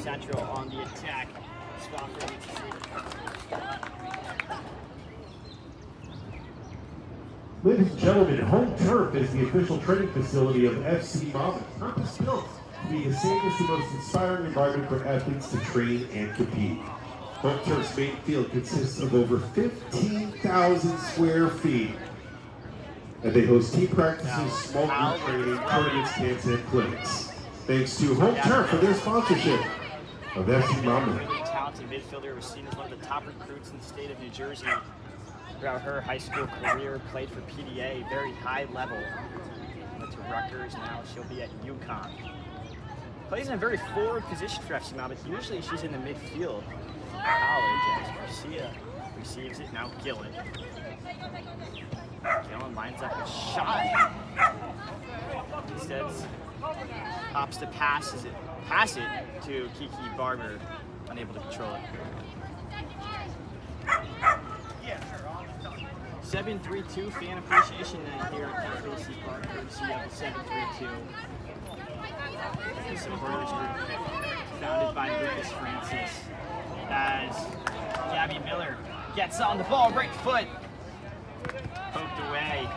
Central on the attack. Swafford needs to see Ladies and gentlemen, home turf is the official training facility of FC Monmouth. Purpose-built to be the safest and most inspiring environment for athletes to train and compete. Home turf's main field consists of over 15,000 square feet, and they host team practices, small group training, tournaments, camps, and clinics. Thanks to Home Turf for their sponsorship of FC Monmouth. Really talented midfielder, was seen as one of the top recruits in the state of New Jersey. Throughout her high school career, played for PDA, very high level. Went to Rutgers, now she'll be at UConn. Plays in a very forward position for FC Monmouth. Usually she's in the midfield. College as Garcia receives it, now Gillen. Gillen lines up a shot. Instead, opts to pass it to Kiki Barber, unable to control it. 7-3-2 fan appreciation night here at Cafe Park, courtesy of the 7-3-2. The supporters group founded by Lucas Francis. As Gabby Miller gets on the ball, right foot, poked away.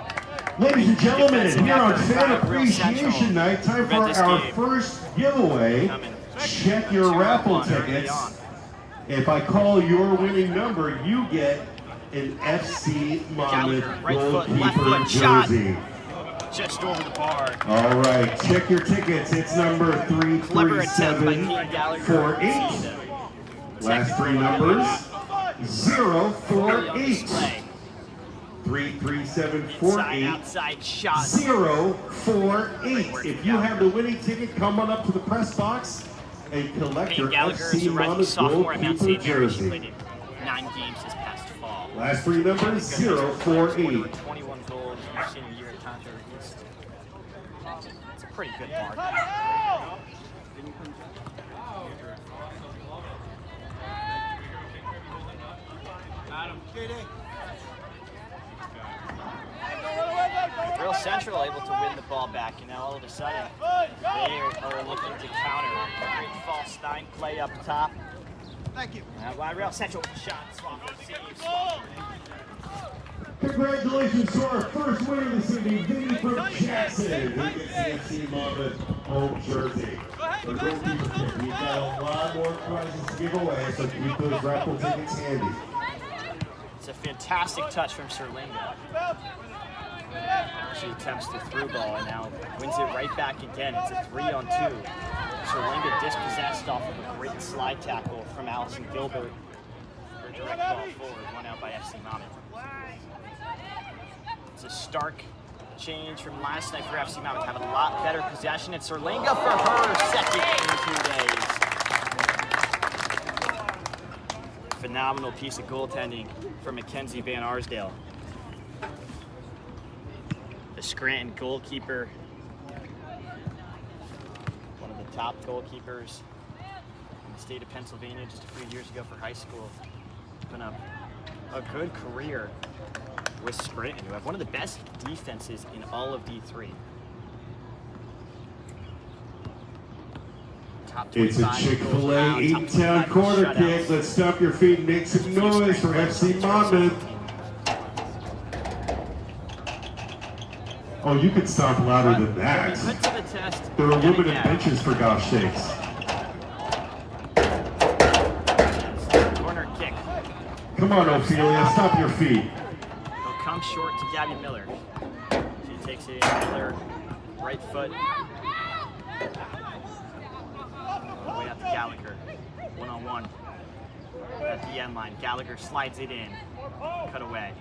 Ladies and gentlemen, here on Fan Appreciation Night, time for our first giveaway. Check your raffle tickets. If I call your winning number, you get an FC Monmouth goalkeeper jersey. Just over the bar. All right, check your tickets. It's number 33748. Last three numbers, 048. 33748. Outside shot. 048. If you have the winning ticket, come on up to the press box and collect your FC Monmouth goalkeeper jersey. 9 games this past fall. Last three numbers, 048. 21 goals in her senior year at Contra East. It's a pretty good mark. Real Central able to win the ball back, and now all of a sudden they are looking to counter. Great false Stein play up top. Thank you. Real Central shot. Swafford saves. Congratulations to our first winner this evening, Vinny from Jackson, who gets the FC Monmouth home jersey. For goalkeeper pick, we've got a lot more prizes to give away, so keep those raffle tickets handy. It's a fantastic touch from Serlinga. She attempts the through ball and now wins it right back again. It's a 3-on-2. Serlinga dispossessed off of a great slide tackle from Allison Gilbert. Her direct ball forward, one out by FC Monmouth. It's a stark change from last night for FC Monmouth. Having a lot better possession. It's Serlinga for her second in 2 days. Phenomenal piece of goaltending from Mackenzie Van Arsdale. The Scranton goalkeeper, one of the top goalkeepers in the state of Pennsylvania just a few years ago for high school. Been a good career with Scranton, who have one of the best defenses in all of D3. It's a Chick-fil-A 8-town corner kick. Let's stop your feet and make some noise for FC Monmouth. Oh, you can stomp louder than that. There are aluminum benches, for gosh sakes. Corner kick. Come on, Ophelia, stop your feet. He'll come short to Gabby Miller. She takes it in Miller, right foot. All the way out to Gallagher. 1-on-1 at the end line. Gallagher slides it in. Cut away.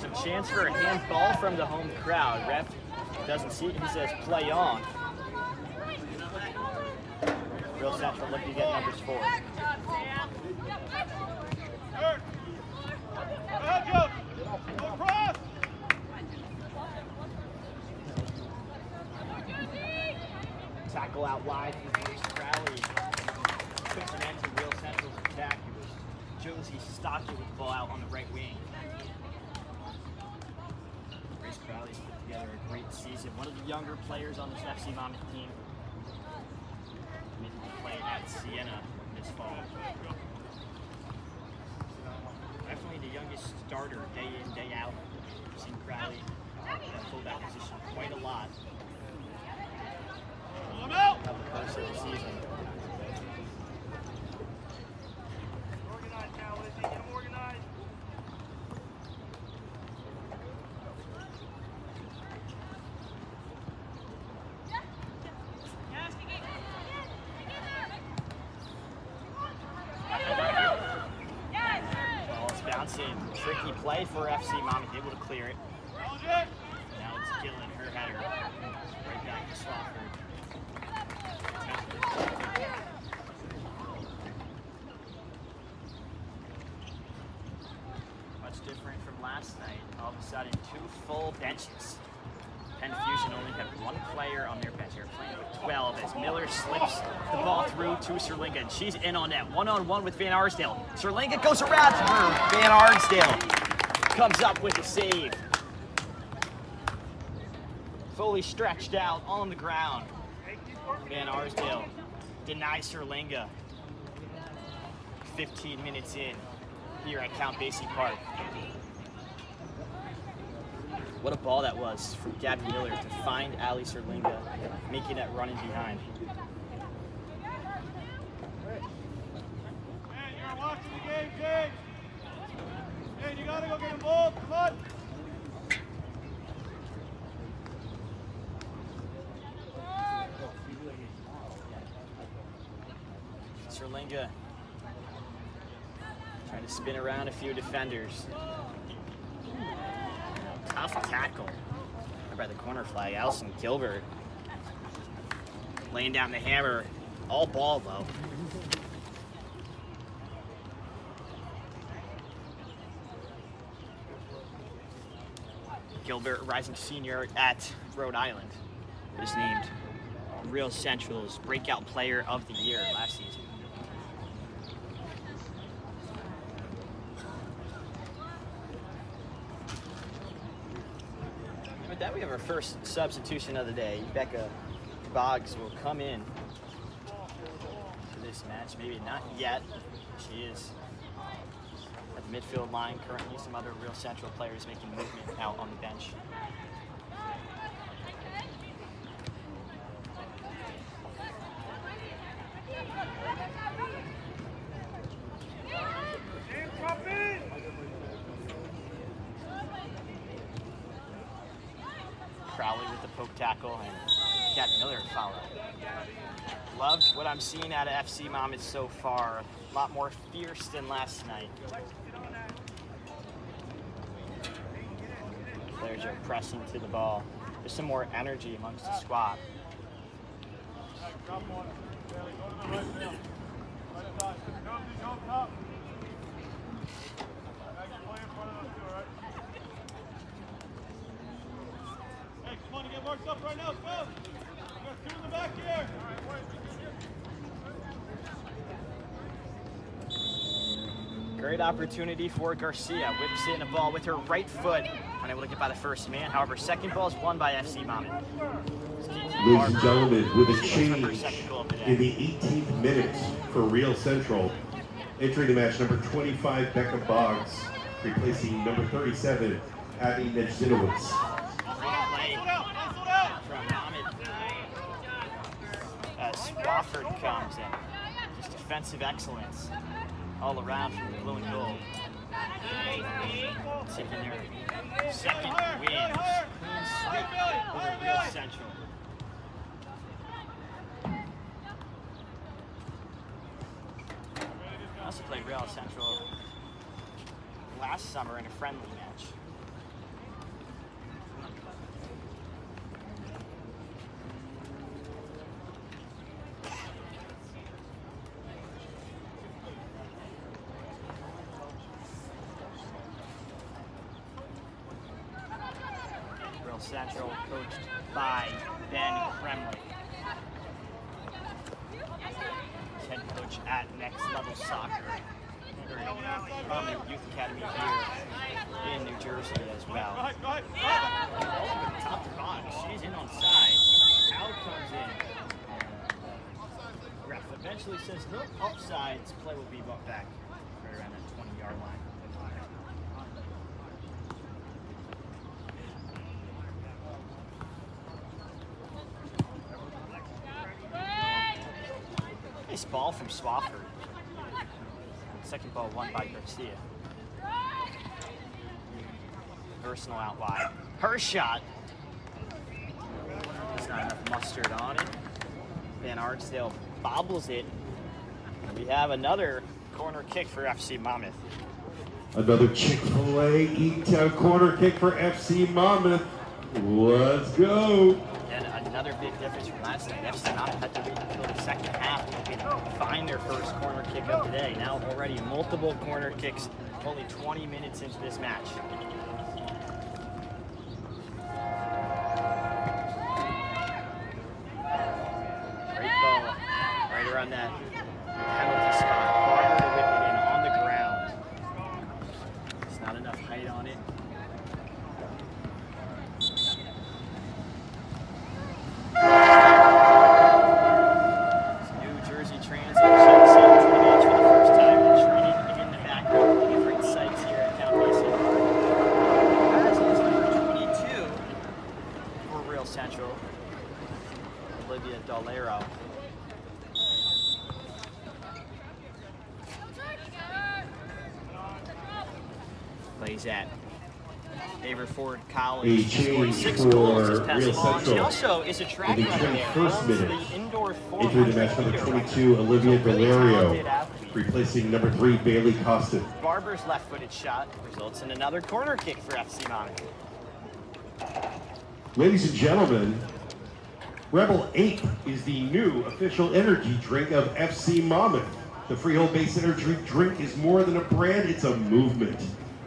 Some chance for a handball from the home crowd. Ref doesn't see it. He says play on. Real Central looking to get numbers 4. Tackle out wide from Bruce Crowley. Puts an end to Real Central's attack. It was Josie Stockton with the ball out on the right wing. Crowley's put together a great season. One of the younger players on this FC Monmouth team. tricky play for FC Monmouth, able to clear it. Now it's Gillen, her header. Right back to Swafford. Much different from last night. All of a sudden, 2 full benches. Penn Fusion only had 1 player on their bench. They're playing with 12 as Miller slips the ball through to Serlinga, and she's in on that. 1-on-1 with Van Arsdale. Serlinga goes around her. Van Arsdale comes up with a save. Fully stretched out on the ground. Van Arsdale denies Serlinga. 15 minutes in here at Count Basie Park. What a ball that was from Gabby Miller to find Ali Serlinga, making that run in behind. Man, you're watching the game, James. Man, you gotta go get involved. Come on. Serlinga trying to spin around a few defenders. Tough tackle by the corner flag. Allison Gilbert laying down the hammer. All ball though. Gilbert, rising senior at Rhode Island, was named Real Central's Breakout Player of the Year last season. With that, we have our first substitution of the day. Becca Boggs will come in to this match. Maybe not yet. She is at the midfield line currently. Some other Real Central players making movement out on the bench. Crowley with the poke tackle and Cat Miller follow. Loved what I'm seeing out of FC Monmouth so far. A lot more fierce than last night. Players are pressing to the ball. There's some more energy amongst the squad. Marked up right now, let's go. We got 2 in the back here. Great opportunity for Garcia. Whips in a ball with her right foot. Unable to get by the first man. However, second ball is won by FC Monmouth. Ladies and gentlemen, with a change in the 18th minute for Real Central, entering the match, number 25, Becca Boggs, replacing number 37, Abby Nejzinowicz. Swafford comes in. Just defensive excellence all around from the blue and gold. Taking their second win. Clean sweep over Real Central. I also played Real Central last summer in a friendly match. Central, coached by Ben Kremlin. Head coach at Next Level Soccer. From the Youth Academy here in New Jersey as well. Top to bottom, she's in on sides. Out comes in. Ref eventually says, nope, offsides. Play will be brought back right around that 20-yard line. Nice ball from Swafford. Second ball won by Garcia. Versatile out wide. Her shot. There's not enough mustard on it. Van Arsdale bobbles it. And we have another corner kick for FC Monmouth. Another Chick-fil-A Eaton corner kick for FC Monmouth. Let's go. And another big difference from last night. FC Monmouth had to wait until the second half to find their first corner kick of the day. Now already multiple corner kicks, only 20 minutes into this match. Great ball right around that penalty spot. Barber to whip it in on the ground. It's not enough height on it. New Jersey transit checks into the match for the first time and training in the background. Great sights here at Count Basie. As is number 22 for Real Central, DELAWARE. Plays at Haverford College. A change 6 for goals this past Real season. Central. She also is a track In the runner there. 21st Owns minute, the indoor entering the match number 22, Olivia Delario, replacing number 3, Bailey Costin. Barber's left-footed shot results in another corner kick for FC Monmouth. Ladies and gentlemen, Rebel 8 is the new official energy drink of FC Monmouth. The Freehold-based energy drink is more than a brand, it's a movement.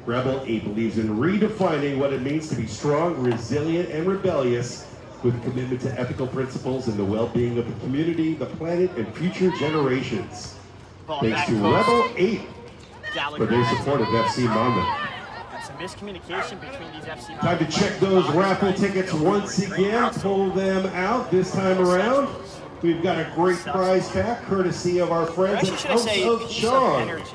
Rebel 8 believes in redefining what it means to be strong, resilient, and rebellious, with a commitment to ethical principles and the well-being of the community, the planet, and future generations. Ball Thanks back to post. Rebel 8 Gallagher for their has support of it. FC Monmouth. And some miscommunication between these FC Monmouth Time to check players. those raffle tickets once again. Pull them out this time around. We've got a great prize pack courtesy of our Or friends actually, at should I House say, of piece of Chong. energy.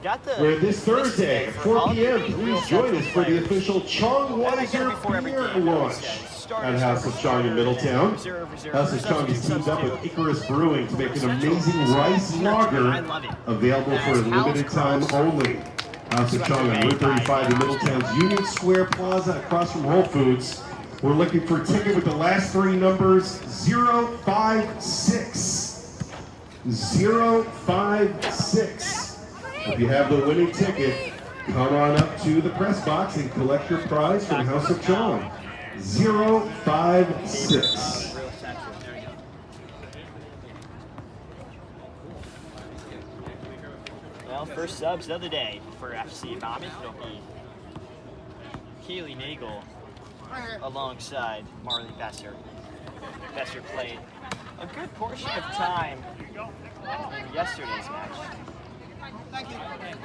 Got the Where this Thursday at 4 p.m. Real Please Central join us for the players. official Chong And again, Weiser before every beer game, launch at House of Chong in Middletown. House of Chong is teamed up with Icarus Brewing to make an amazing rice lager available for a limited time only. House of Chong on Route 35 in Middletown's Union Square Plaza across from Whole Foods. We're looking for a ticket with the last 3 numbers 056. 056. If you have the winning ticket, come on up to the press box and collect your prize from House of Chong. 056. Well, first subs of the day for FC Monmouth. It'll be Keely Nagel alongside Marley Besser. Besser played a good portion of time in yesterday's match.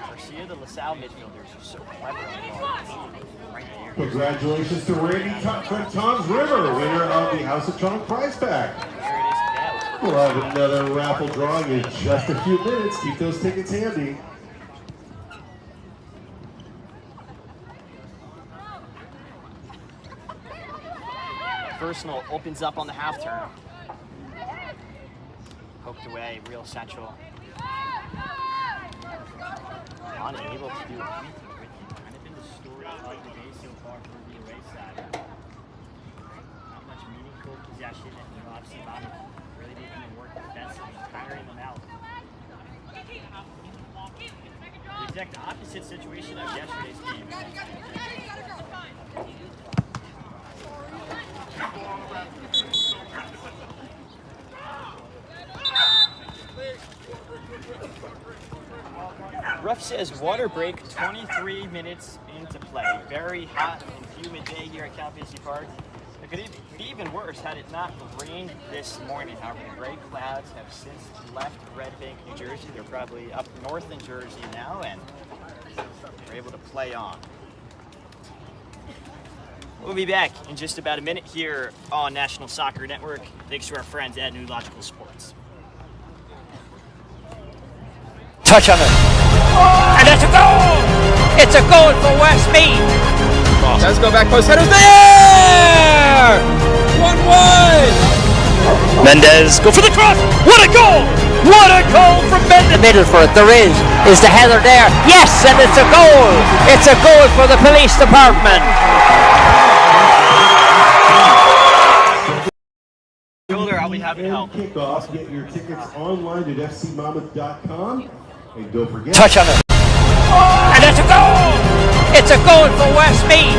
Garcia, the LaSalle midfielders, are so clever on the ball. Right there. Congratulations to Randy Tom's River, winner of the House of Chong prize pack. Here it is again. We'll have another raffle drawing in just a few minutes. Keep those tickets handy. Personal opens up on the half turn. Poked away, Real Central. Unable to do anything with it. Kind of been the story of the day so far for the away side. Not much meaningful possession, and FC Monmouth really making it work defensively, tiring them out. The exact opposite situation of yesterday's game. Ref says water break 23 minutes into play. Very hot and humid day here at Count Basie Park. It could be even worse had it not rained this morning. However, the gray clouds have since left Red Bank, New Jersey. They're probably up north in Jersey now, and they're able to play on. We'll be back in just about a minute here on National Soccer Network. Thanks to our friends at Neurological Sports. Touch on it. And it's a goal! It's a goal for Westmead. Does go back post. Header's there! 1-1. Mendez go for the cross. What a goal! What a goal from Mendez. The middle for it. There is the header there. Yes, and it's a goal. It's a goal for the police department. Shoulder, I'll be happy to help. Kickoff. Get your tickets online at fcmonmouth.com. And don't forget. Touch on it. And it's a goal! It's a goal for Westmeath.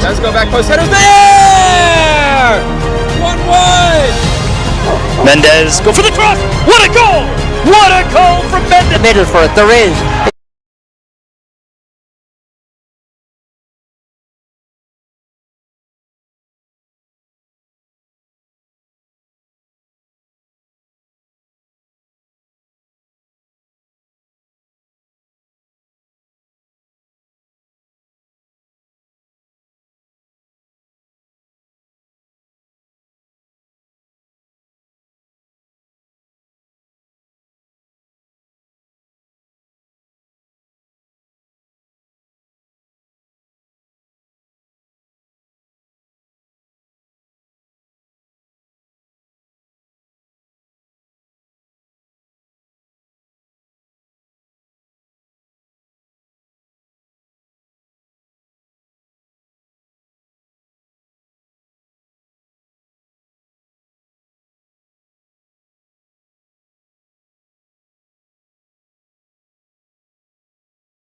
Let's go back post. Headers there! 1-1! Mendez, go for the cross! What a goal! What a goal from Mendez! Middle for it, there is.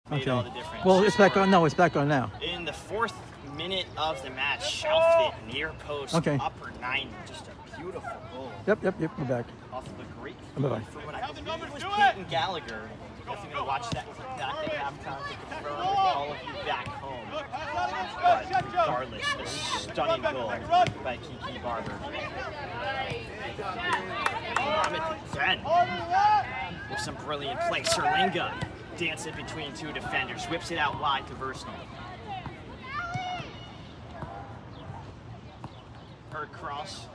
Made all the difference. Well, it's back on. No, it's back on now. In the 4th minute of the match, shelved it near post, Okay. upper 90. Just a beautiful goal. Yep, we're back. Off of a great Bye-bye. for what I believe was Peyton Gallagher. Definitely going to watch that clip back at halftime to confirm with all of you back home. But regardless, a stunning goal by Kiki Barber. Monmouth again. With some brilliant play. Serlinga dancing between two defenders. Whips it out wide to Versnell. Her cross.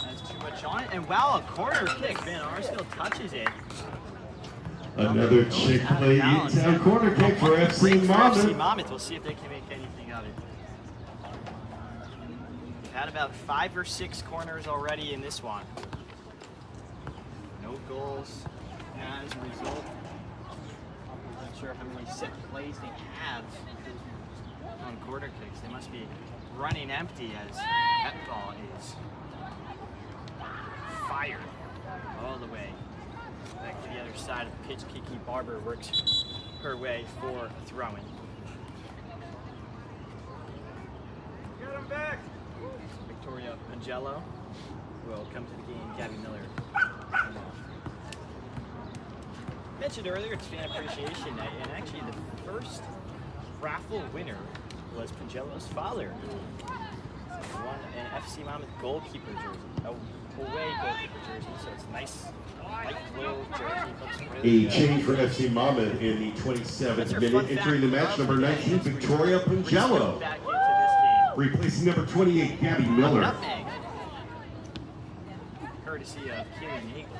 Has too much on it. And wow, a corner kick. Van Arsdale touches it. Another Chick-fil-A Newtown corner kick for FC FC Monmouth. Monmouth. We'll see if they can make anything of it. We've had about 5 or 6 corners already in this one. No goals as a result. Not sure how many set plays they have on corner kicks. They must be running empty as that ball is fired all the way back to the other side of the pitch. Kiki Barber works her way for a throw-in. Get him back. Victoria Angelo will come to the game. Gabby Miller. Mentioned earlier, it's Fan Appreciation Night, and actually the first raffle winner was Pangello's father. Won an FC Monmouth goalkeeper jersey, away goalkeeper jersey, so it's nice light blue jersey. Looks really A good. change for FC Monmouth in the 27th minute, entering the match, number 19, Victoria Pangello. Back into this game. Replacing number 28, Gabby Miller. Nutmeg. Courtesy of Keely Nagel.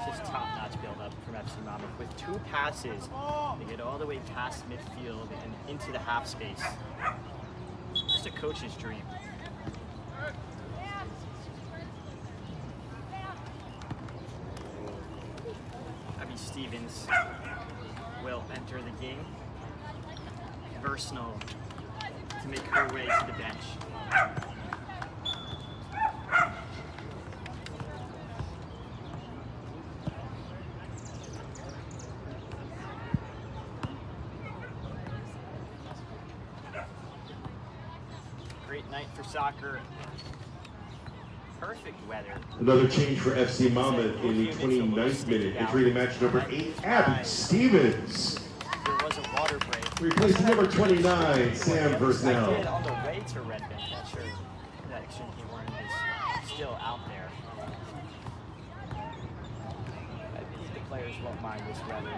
Just top-notch build-up from FC Monmouth with 2 passes. They get all the way past midfield and into the half space. Just a coach's dream. Abby Stevens will enter the game. Versnell to make her way to the bench. Great night for soccer. Perfect weather. Another change for FC Monmouth in the 29th minute, entering the match, number 8, Abby Stevens. There was a water break. Replacing number 29, Sam I did Versnell. on the way to Red Bench. Not sure if that exchange warrant is still out there. I think the players won't mind this weather.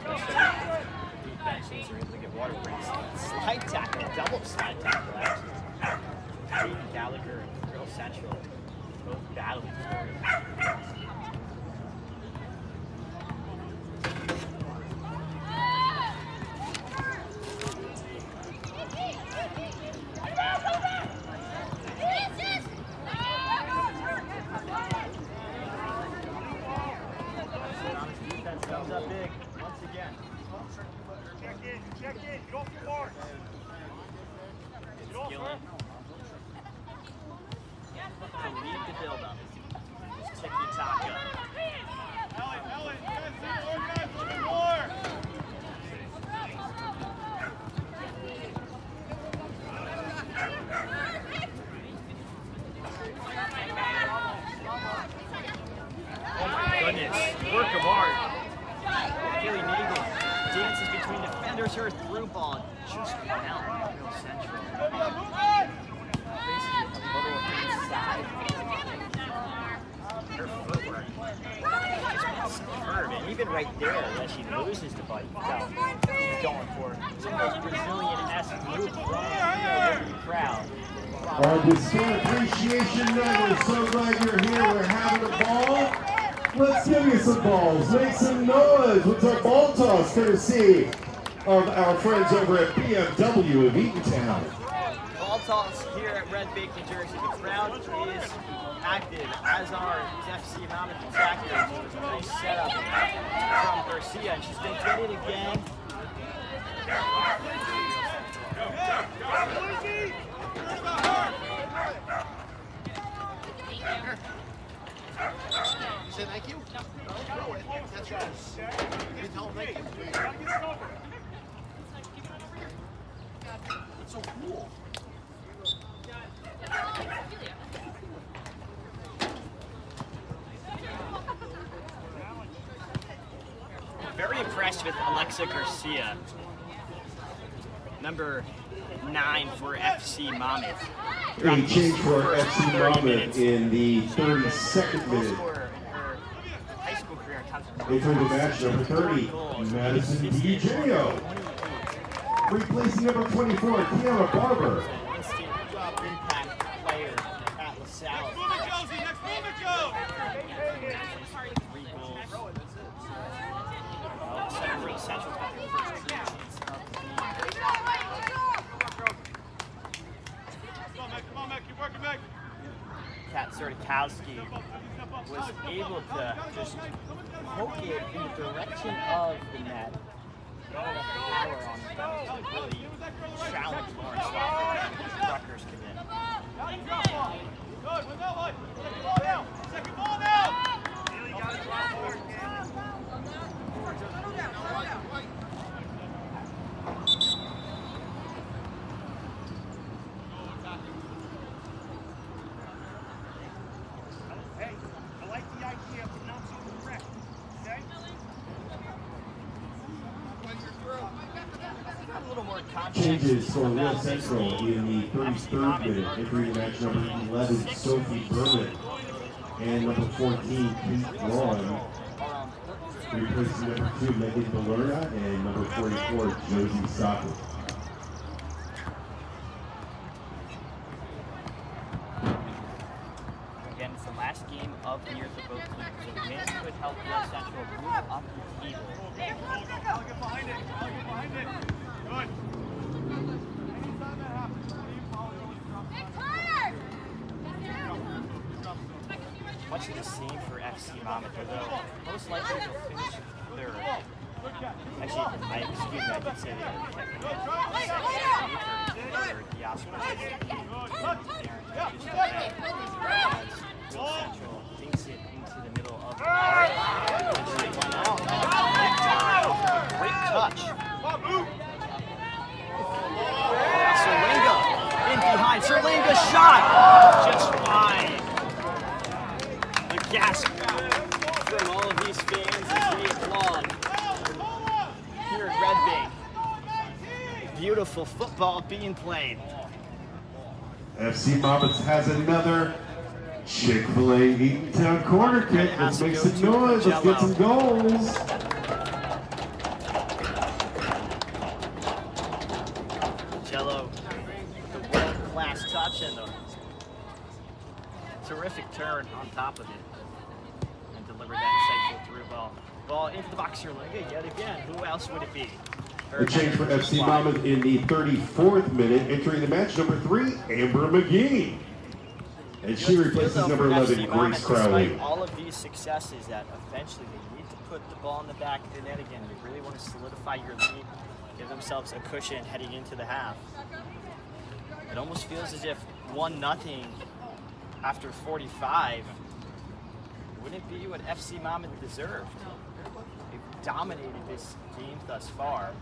Especially deep benches are able to get water breaks. Slide tackle, double slide tackle actually. Peyton Gallagher and Girl Central both battling for it. her through ball just come out real central. Basically a little inside. Her footwork just superb, and even right there, that she loses the ball, she's going for some of those Brazilian-esque moves from the crowd. On this fan appreciation night, we're so glad you're here. We're having a ball. Let's give you some balls. Make some noise with our ball toss, courtesy of our friends over at BMW of Eatontown. Ball toss here at Red Bank, New Jersey. The crowd is active, as are FC Monmouth attackers. It was a nice setup from Garcia, and she's going to get it again. You say thank you? No, that's yours. You tell them thank you. It's so cool. Very impressed with Alexa Garcia, number 9 for FC Monmouth. A change for FC Monmouth in the 32nd minute. High school career Entering the match, number 30, Madison DiGio. Replacing number 24, Kiara Barber. Instant impact player at LaSalle. Next movement, Josie. Next movement, Joe. 3 goals. Real Central's got their first true chance of the Come on, Mac. Keep working, Mac. Kat Sertikowski was able to just poke it in the direction of the net. Power on the ground to really challenge Lawrence Wofford. Rutgers come in. Good. Ball now. Second ball now. Hey, I like the idea of pronouncing it correct. Okay? A little more context. Changes for Real Central in the 33rd minute. Entering the match, number 11, Sophie Berman. And number 14, Pete Braun. Replacing number 2, Megan Balerna, and number 44, Josie Soccer. Again, it's the last game of the year for both teams, so wins could help Real Central move up the table. I'll get behind it. Good. Anytime that happens, always drop. Much of the same for FC Monmouth, although most likely they'll finish third. Actually, I did say the Central dinks it into the middle of the great touch. Serlinga in behind. Serlinga's shot just wide. A gasp from all of these fans as they applaud here at Red Bank. Beautiful football being played. FC Monmouth has another Chick-fil-A Eatontown corner kick. Let's make some noise. Let's get some goals. Jello, the world-class touch and the terrific turn on top of it, and delivered that insightful through ball. Ball into the box, Serlinga yet again. Who else would it be? A change for FC Monmouth in the 34th minute. Entering the match, number 3, Amber McGee. And she replaces number 11, Grace Crowley. Despite all of these successes, that eventually they need to put the ball in the back of the net again. They really want to solidify your lead, give themselves a cushion heading into the half. It almost feels as if 1-0 after 45 wouldn't be what FC Monmouth deserved. They've dominated this game thus far.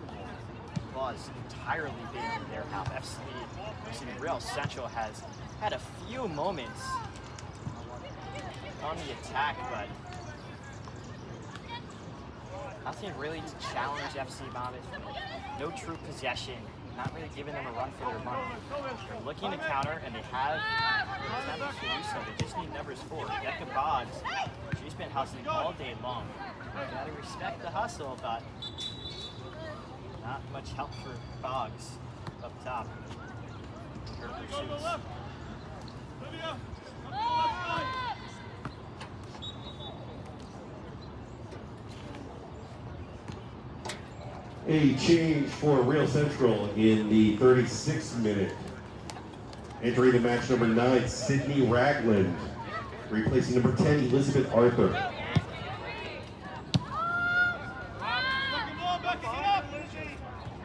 The ball has entirely been in their half. FC Real Central has had a few moments on the attack, but Nothing really to challenge FC Monmouth. No true possession. Not really giving them a run for their money. They're looking to counter, and they have attempts to do so. They just need numbers 4. Becca Boggs, she's been hustling all day long. You gotta respect the hustle, but not much help for Boggs up top. Her pursuits. A change for Real Central in the 36th minute. Entering the match, number 9, Sydney Ragland, replacing number 10, Elizabeth Arthur.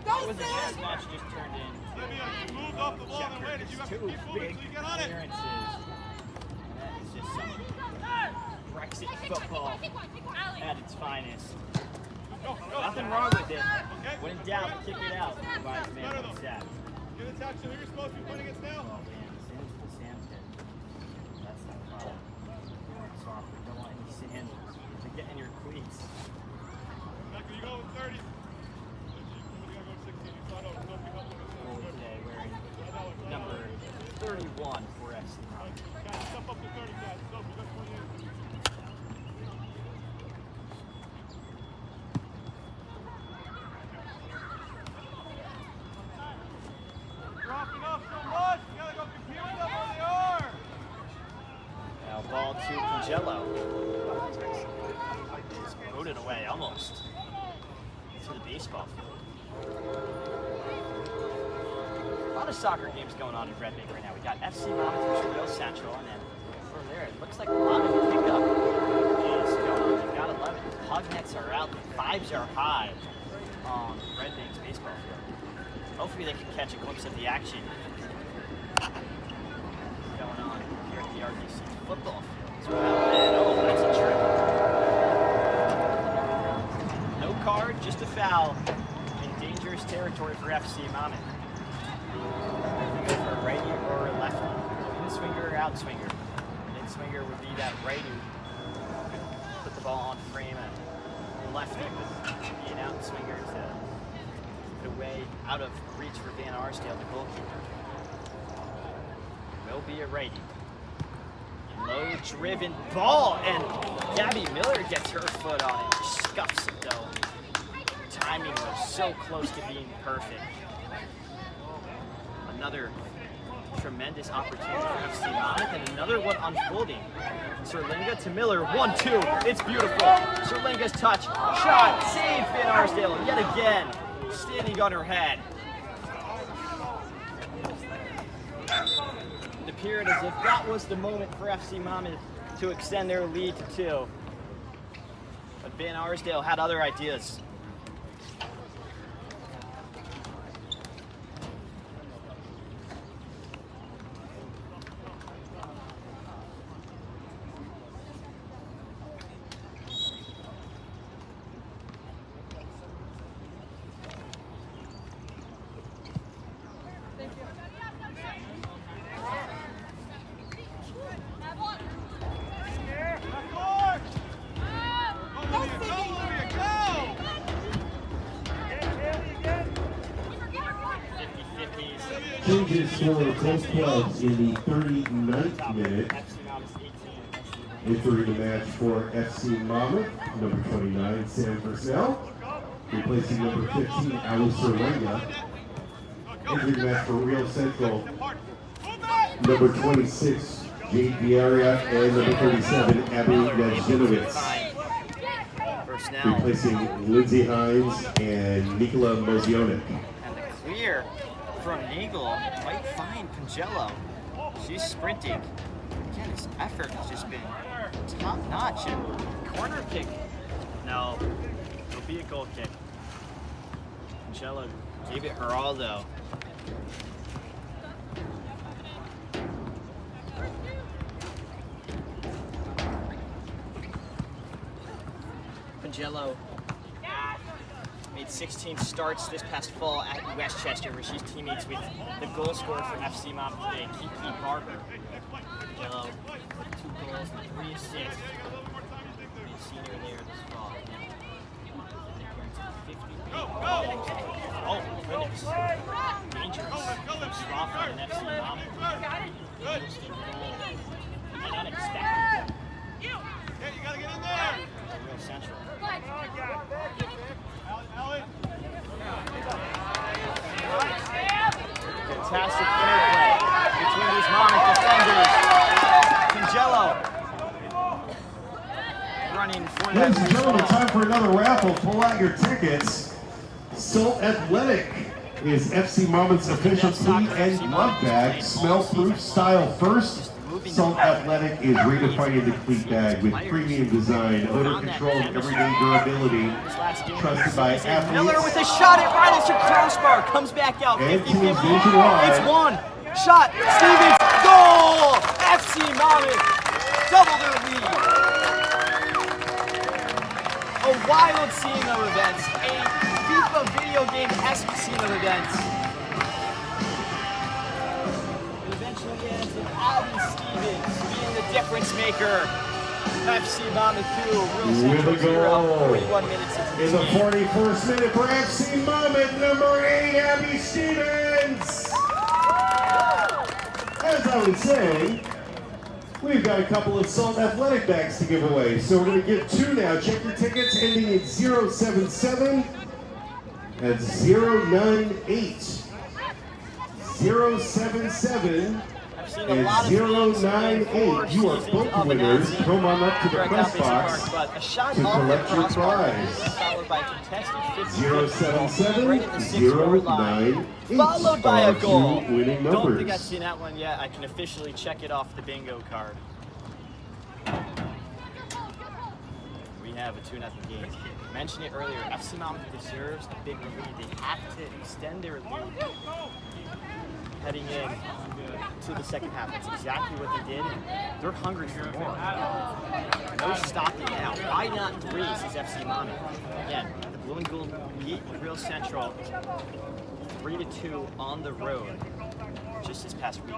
It was a chess match just turned in. Moved off the ball and waited. You got to Two keep moving big until you get on it. clearances. That is just some Brexit football at its finest. Nothing wrong with it. When in doubt, kick it out. Provides man on the set. Get a touch. So who you're supposed to be playing against now? Oh man, the sand's hit. That's not fun. Soft. We don't want any sand to get in your cleats. You go with 30. You gotta go with 16. You saw no helping us. Today wearing number 31 for FC Monmouth. Step up to 30, guys. So we got 28. Dropping off so much. You gotta go compete with them where they are. Now ball to Congello. Is voted away almost to the baseball field. A lot of soccer games going on in Red Bank right now. We got FC Monmouth versus Real Central, and then from there it looks like a lot of pickup is going on. We've got 11 pug nets are out, the vibes are high on Red Bank's baseball field. Hopefully they can catch a glimpse of the action going on here at the RBC football field as well. And oh, that's a trip. No card, just a foul in dangerous territory for FC Monmouth. They go for a righty or a lefty. In-swinger or out-swinger. In-swinger would be that righty who could put the ball on frame, and lefty would be an out-swinger to put away out of reach for Van Arsdale, the goalkeeper. Will be a righty. Low-driven ball, and Gabby Miller gets her foot on it. Scuffs it though. Timing was so close to being perfect. Another tremendous opportunity for FC Monmouth, and another one unfolding. Serlinga to Miller, 1-2. It's beautiful. Serlinga's touch, shot, save Van Arsdale yet again. Standing on her head. It appeared as if that was the moment for FC Monmouth to extend their lead to 2. But Van Arsdale had other ideas. Changes for both clubs in the 39th minute. Entering the match for FC Monmouth, number 29, Sam Purcell, replacing number 15, Ali Serlinga. Entering the match for Real Central, number 26, Jade Viaria, and number 37, Abby Najinowicz. Replacing Lindsay Hines and Nikola Mozionik. And the clear from Nagel might find Congello. She's sprinting. Again, his effort has just been top notch. And corner kick. No, it'll be a goal kick. Congello gave it her all though. Congello made 16 starts this past fall at Westchester, where she's teammates with the goal scorer for FC Monmouth today, Kiki Barber. Congello with 2 goals and 3 assists. Senior there this fall. Oh, goodness. Dangerous. Swap on an FC Monmouth. Interesting goal. And unexpected. Yeah, you gotta get in there. Real Central. Fantastic interplay between these Monmouth defenders. Congello running for that. Ladies and gentlemen, time for another raffle. Pull out your tickets. Salt Athletic is FC Monmouth's official cleat and glove bag. Smell-proof style first. Salt Athletic is redefining the cleat bag with premium design, odor control, and everyday durability. Trusted by athletes. Miller with a shot at Rivals to crossbar. Comes back out. And 50-50. teams nationwide. It's one. Shot. Stevens. Goal. FC Monmouth. Double their lead. A wild scene of events. A FIFA video game-esque scene of events. It eventually ends with Alvin Stevens being the difference maker. FC Monmouth 2, Real Central 0, 41 minutes into In the the game. 41st minute for FC Monmouth, number 8, Abby Stevens. As I was saying, we've got a couple of Salt Athletic bags to give away. So we're going to give 2 now. Check your tickets ending in 077 and 098. 077 and 098. You are both winners. Come on up to the press box to collect your prize. 077 098. Followed by a goal. Winning Don't think I've numbers. seen that one yet. I can officially check it off the bingo card. We have a 2-0 game. I mentioned it earlier. FC Monmouth deserves a big lead. They have to extend their lead heading in to the second half. That's exactly what they did. And they're hungry for more. No stopping now. Why not 3, says FC Monmouth. Again, the Blue and Gold beat Real Central 3-2 on the road just this past week.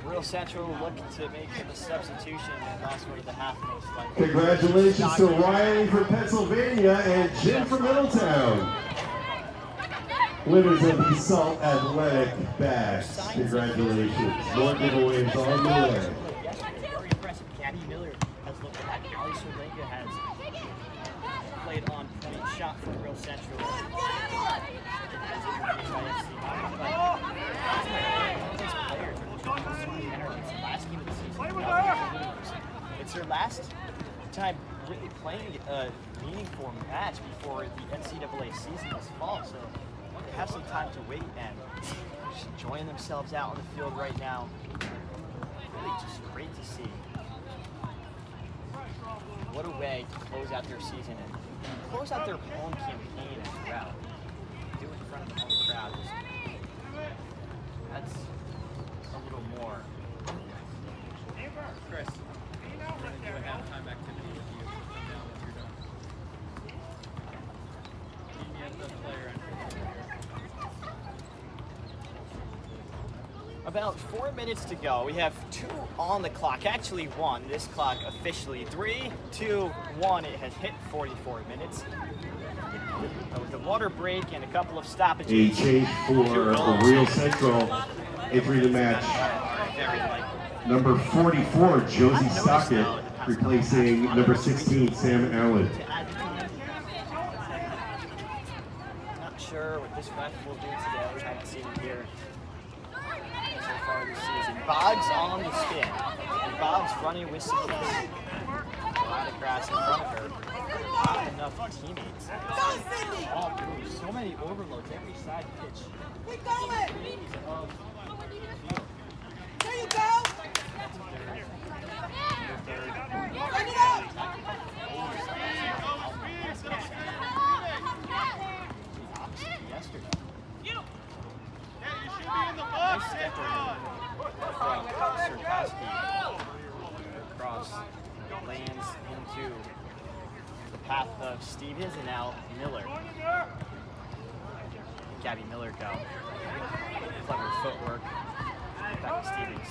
Real Central look to make a substitution and lost one of the half most likely. Congratulations to Riley from Pennsylvania and Jim from Middletown. Winners of the Salt Athletic bags. Congratulations. More giveaways on the way. Very impressive. Gabby Miller has looked at that. Ali Solenka has played on point. Shot from Real Central. It's their last time really playing a meaningful match before the NCAA season this fall, so they have some time to wait and just enjoying themselves out on the field right now. Really just great to see. What a way to close out their season and close out their home campaign as well. Do it in front of the home crowd. That's a little more. Chris, we're going to do a halftime activity with you now that you're done. Meet me at the player entrance. About 4 minutes to go. We have 2 on the clock. Actually 1. This clock officially 3, 2, 1. It has hit 44 minutes. With a water break and a couple of stoppages. A change for Real Central entering the match. Very likely. Number 44, Josie Stockett, replacing number 16, Sam Allen. Not sure what this ref will do today. We haven't seen it here so far this season. Boggs on the spin. And Boggs running with some pace. A lot of grass in front of her. Not enough teammates. All through. So many overloads every side pitch. Keep going! There you go! Bring it up! Yeah, you should be in the path of Stevens and now Miller. Gabby Miller go. Clever footwork. Back to Stevens.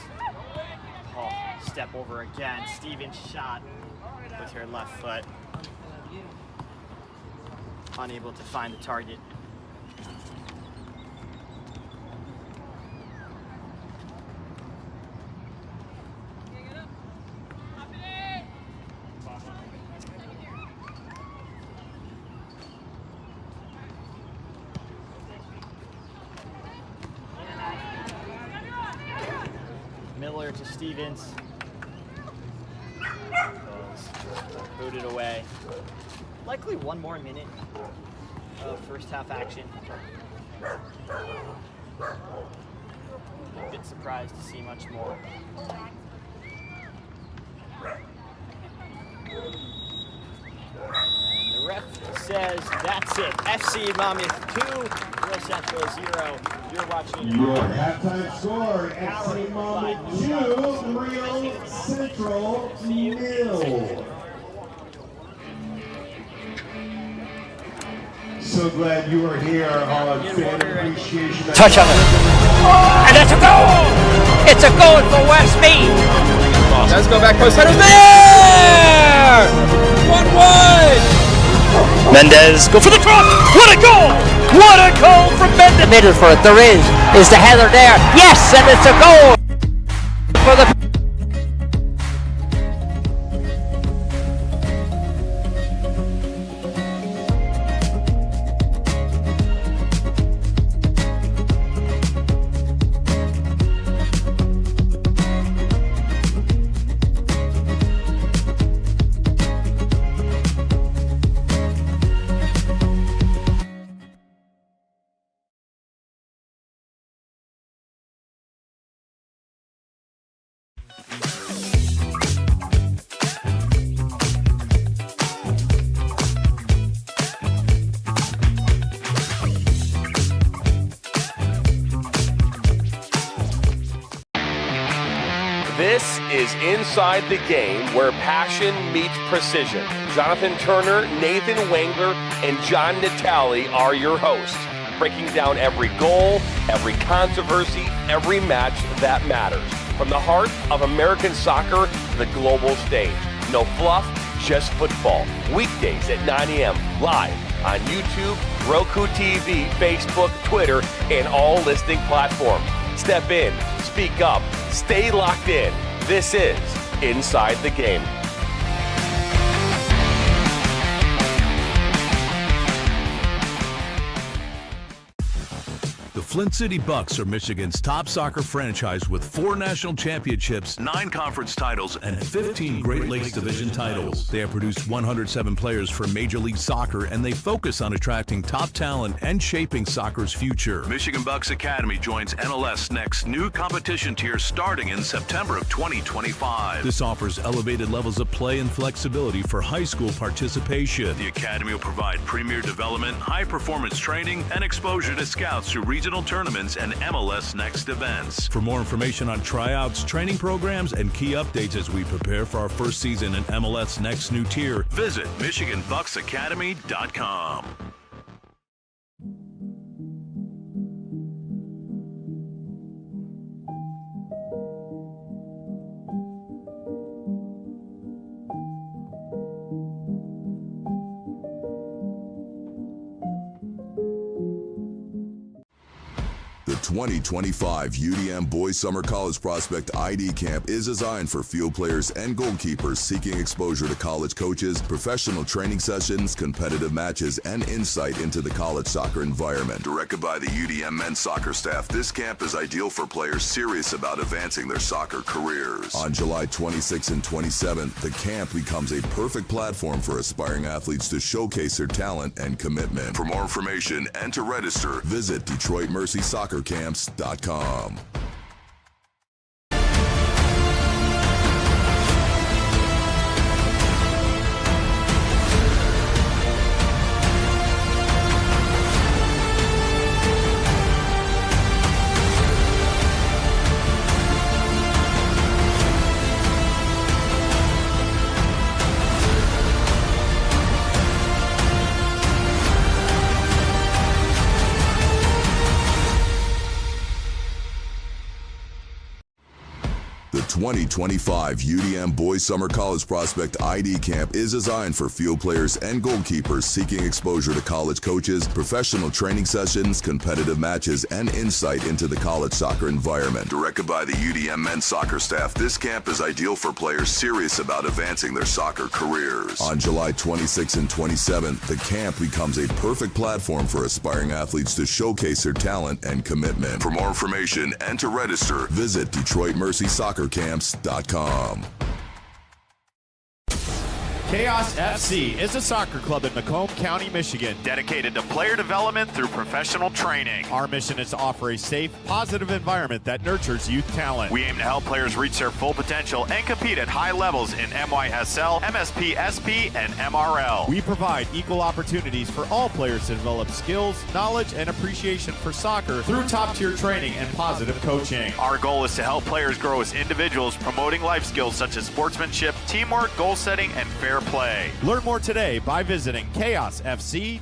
Paul, step over again. Stevens shot with her left foot. Unable to find the target. Miller to Stevens. Booted away. Likely one more minute of first half action. A bit surprised to see much more. And the ref says that's it. FC Monmouth 2, Real Central 0. You're watching Your halftime score, FC Monmouth 2, Real Central 0. So glad you are here on Fan Appreciation Night. Touch on it. And it's a goal! It's a goal for Westmead! Let's go back post. Header's there! 1-1! Mendez, go for the cross. What a goal! What a goal from Mendez. Middle for it. There is the header there. Yes, and it's a goal for the. This is Inside the Game, where passion meets precision. Jonathan Turner, Nathan Wangler, and John Natale are your hosts, breaking down every goal, every controversy, every match that matters. From the heart of American soccer to the global stage. No fluff, just football. Weekdays at 9 a.m. live on YouTube, Roku TV, Facebook, Twitter, and all listening platforms. Step in, speak up, stay locked in. This is Inside the Game. The Flint City Bucks are Michigan's top soccer franchise with 4 national championships, 9 conference titles, and 15 Great Lakes Division titles. They have produced 107 players for Major League Soccer, and they focus on attracting top talent and shaping soccer's future. Michigan Bucks Academy joins NLS Next new competition tier starting in September of 2025. This offers elevated levels of play and flexibility for high school participation. The Academy will provide premier development, high-performance training, and exposure to scouts through regional tournaments and MLS Next events. For more information on tryouts, training programs, and key updates as we prepare for our first season in MLS Next new tier, visit MichiganBucksAcademy.com. The 2025 UDM Boys Summer College Prospect ID Camp is designed for field players and goalkeepers seeking exposure to college coaches, professional training sessions, competitive matches, and insight into the college soccer environment. Directed by the UDM men's soccer staff, this camp is ideal for players serious about advancing their soccer careers. On July 26th and 27th, the camp becomes a perfect platform for aspiring athletes to showcase their talent and commitment. For more information and to register, visit DetroitMercySoccerCamps.com. 2025 UDM Boys Summer College Prospect ID Camp is designed for field players and goalkeepers seeking exposure to college coaches, professional training sessions, competitive matches, and insight into the college soccer environment. Directed by the UDM men's soccer staff, this camp is ideal for players serious about advancing their soccer careers. On July 26 and 27, the camp becomes a perfect platform for aspiring athletes to showcase their talent and commitment. For more information and to register, visit DetroitMercySoccerCamps.com. Chaos FC is a soccer club in Macomb County, Michigan, dedicated to player development through professional training. Our mission is to offer a safe, positive environment that nurtures youth talent. We aim to help players reach their full potential and compete at high levels in MYSL, MSP, SP, and MRL. We provide equal opportunities for all players to develop skills, knowledge, and appreciation for soccer through top-tier training and positive coaching. Our goal is to help players grow as individuals, promoting life skills such as sportsmanship, teamwork, goal setting, and fair play. Learn more today by visiting chaosfc.us.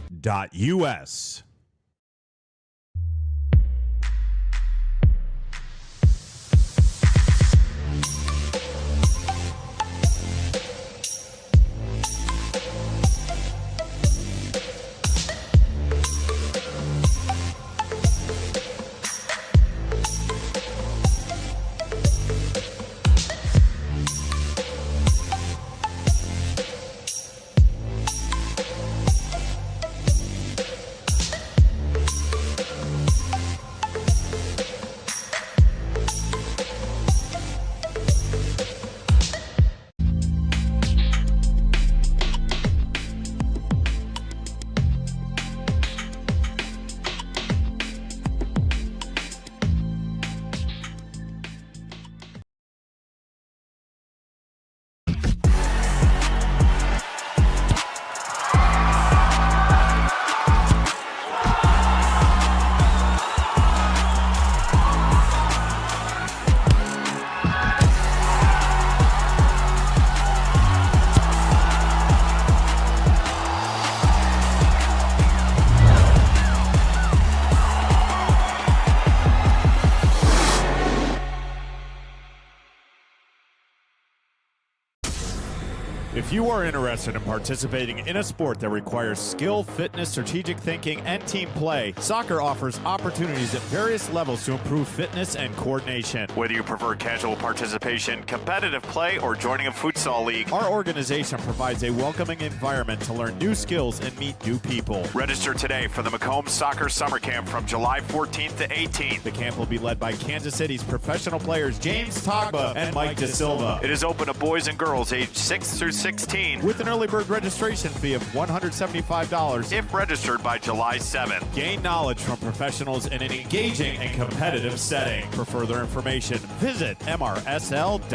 If you are interested in participating in a sport that requires skill, fitness, strategic thinking, and team play, soccer offers opportunities at various levels to improve fitness and coordination. Whether you prefer casual participation, competitive play, or joining a futsal league, our organization provides a welcoming environment to learn new skills and meet new people. Register today for the Macomb Soccer Summer Camp from July 14th to 18th. The camp will be led by Kansas City's professional players James Togba and Mike De Silva. It is open to boys and girls aged 6 through 16 with an early bird registration fee of $175 if registered by July 7th. Gain knowledge from professionals in an engaging and competitive setting. For further information, visit mrsl.us.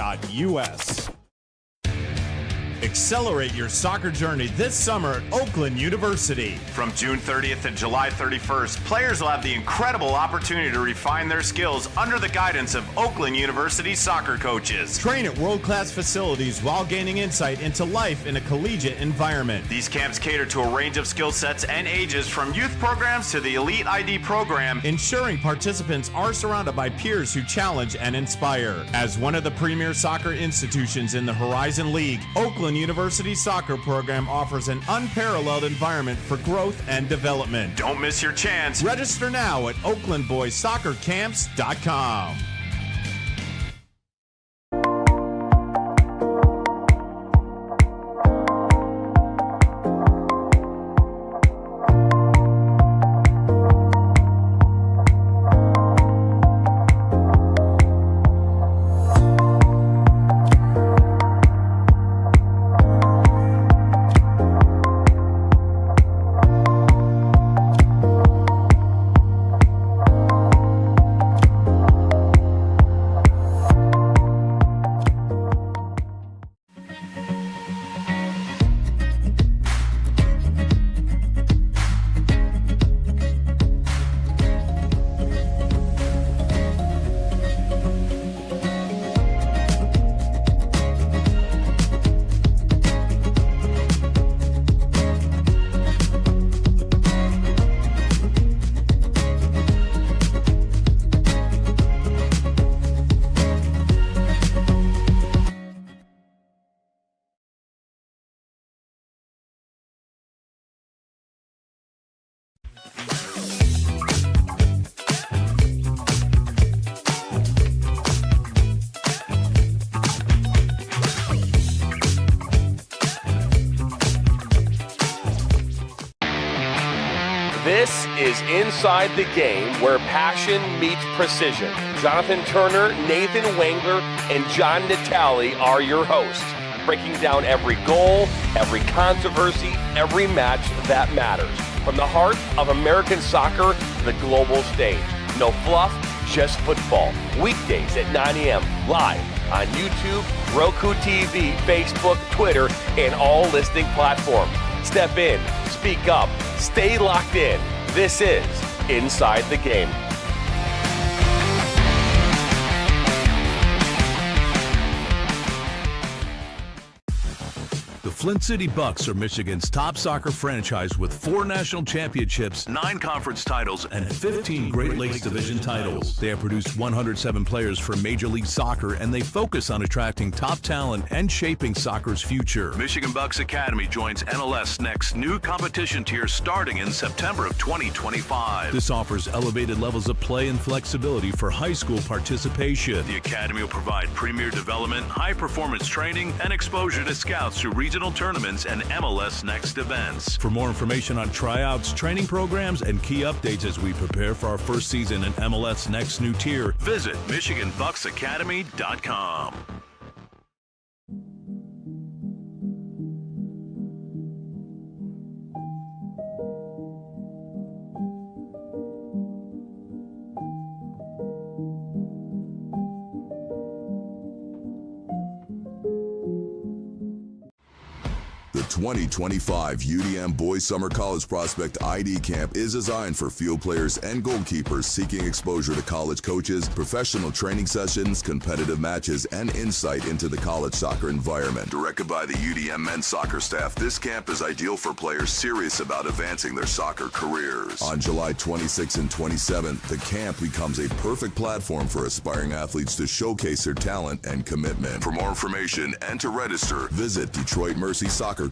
Accelerate your soccer journey this summer at Oakland University. From June 30th to July 31st, players will have the incredible opportunity to refine their skills under the guidance of Oakland University soccer coaches. Train at world-class facilities while gaining insight into life in a collegiate environment. These camps cater to a range of skill sets and ages from youth programs to the Elite ID program, ensuring participants are surrounded by peers who challenge and inspire. As one of the premier soccer institutions in the Horizon League, Oakland University soccer program offers an unparalleled environment for growth and development. Don't miss your chance. Register now at oaklandboyssoccercamps.com. This is Inside the Game, where passion meets precision. Jonathan Turner, Nathan Wangler, and John Natale are your hosts, breaking down every goal, every controversy, every match that matters. From the heart of American soccer to the global stage. No fluff, just football. Weekdays at 9 a.m. live on YouTube, Roku TV, Facebook, Twitter, and all listening platforms. Step in, speak up, stay locked in. This is Inside the Game. The Flint City Bucks are Michigan's top soccer franchise with 4 national championships, 9 conference titles, and 15 Great Lakes Division titles. They have produced 107 players for Major League Soccer, and they focus on attracting top talent and shaping soccer's future. Michigan Bucks Academy joins NLS Next new competition tier starting in September of 2025. This offers elevated levels of play and flexibility for high school participation. The Academy will provide premier development, high-performance training, and exposure to scouts through regional tournaments and MLS Next events. For more information on tryouts, training programs, and key updates as we prepare for our first season in MLS Next new tier, visit MichiganBucksAcademy.com. The 2025 UDM Boys Summer College Prospect ID Camp is designed for field players and goalkeepers seeking exposure to college coaches, professional training sessions, competitive matches, and insight into the college soccer environment. Directed by the UDM men's soccer staff, this camp is ideal for players serious about advancing their soccer careers. On July 26th and 27th, the camp becomes a perfect platform for aspiring athletes to showcase their talent and commitment. For more information and to register, visit DetroitMercySoccerCamps.com.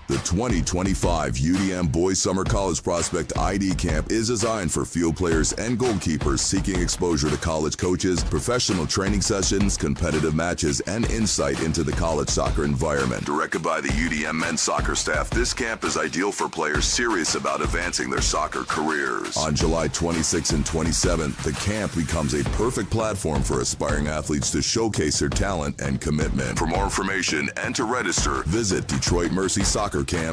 The 2025 UDM Boys Summer College Prospect ID Camp is designed for field players and goalkeepers seeking exposure to college coaches, professional training sessions, competitive matches, and insight into the college soccer environment. Directed by the UDM men's soccer staff, this camp is ideal for players serious about advancing their soccer careers. On July 26th and 27th, the camp becomes a perfect platform for aspiring athletes to showcase their talent and commitment. For more information and to register, visit DetroitMercySoccerCamps.com.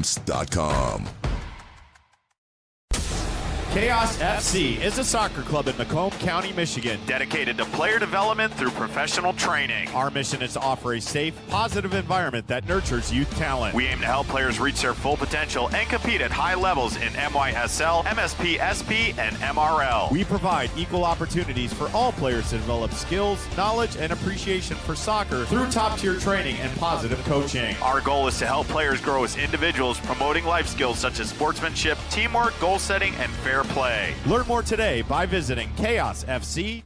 Chaos FC is a soccer club in Macomb County, Michigan, dedicated to player development through professional training. Our mission is to offer a safe, positive environment that nurtures youth talent. We aim to help players reach their full potential and compete at high levels in MYSL, MSP, SP, and MRL. We provide equal opportunities for all players to develop skills, knowledge, and appreciation for soccer through top-tier training and positive coaching. Our goal is to help players grow as individuals, promoting life skills such as sportsmanship, teamwork, goal setting, and fair play. Learn more today by visiting chaosfc.com.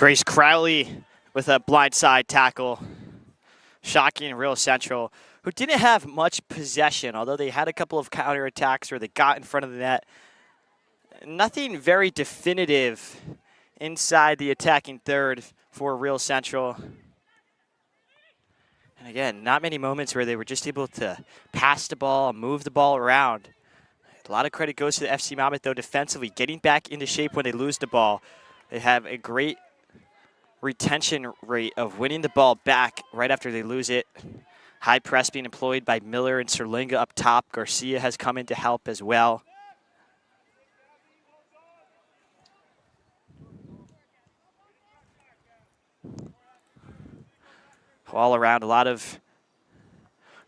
Grace Crowley with a blindside tackle. Shocking Real Central, who didn't have much possession, although they had a couple of counterattacks where they got in front of the net. Nothing very definitive inside the attacking third for Real Central. And again, not many moments where they were just able to pass the ball, move the ball around. A lot of credit goes to the FC Monmouth, though, defensively, getting back into shape when they lose the ball. They have a great retention rate of winning the ball back right after they lose it. High press being employed by Miller and Serlinga up top. Garcia has come in to help as well. All around, a lot of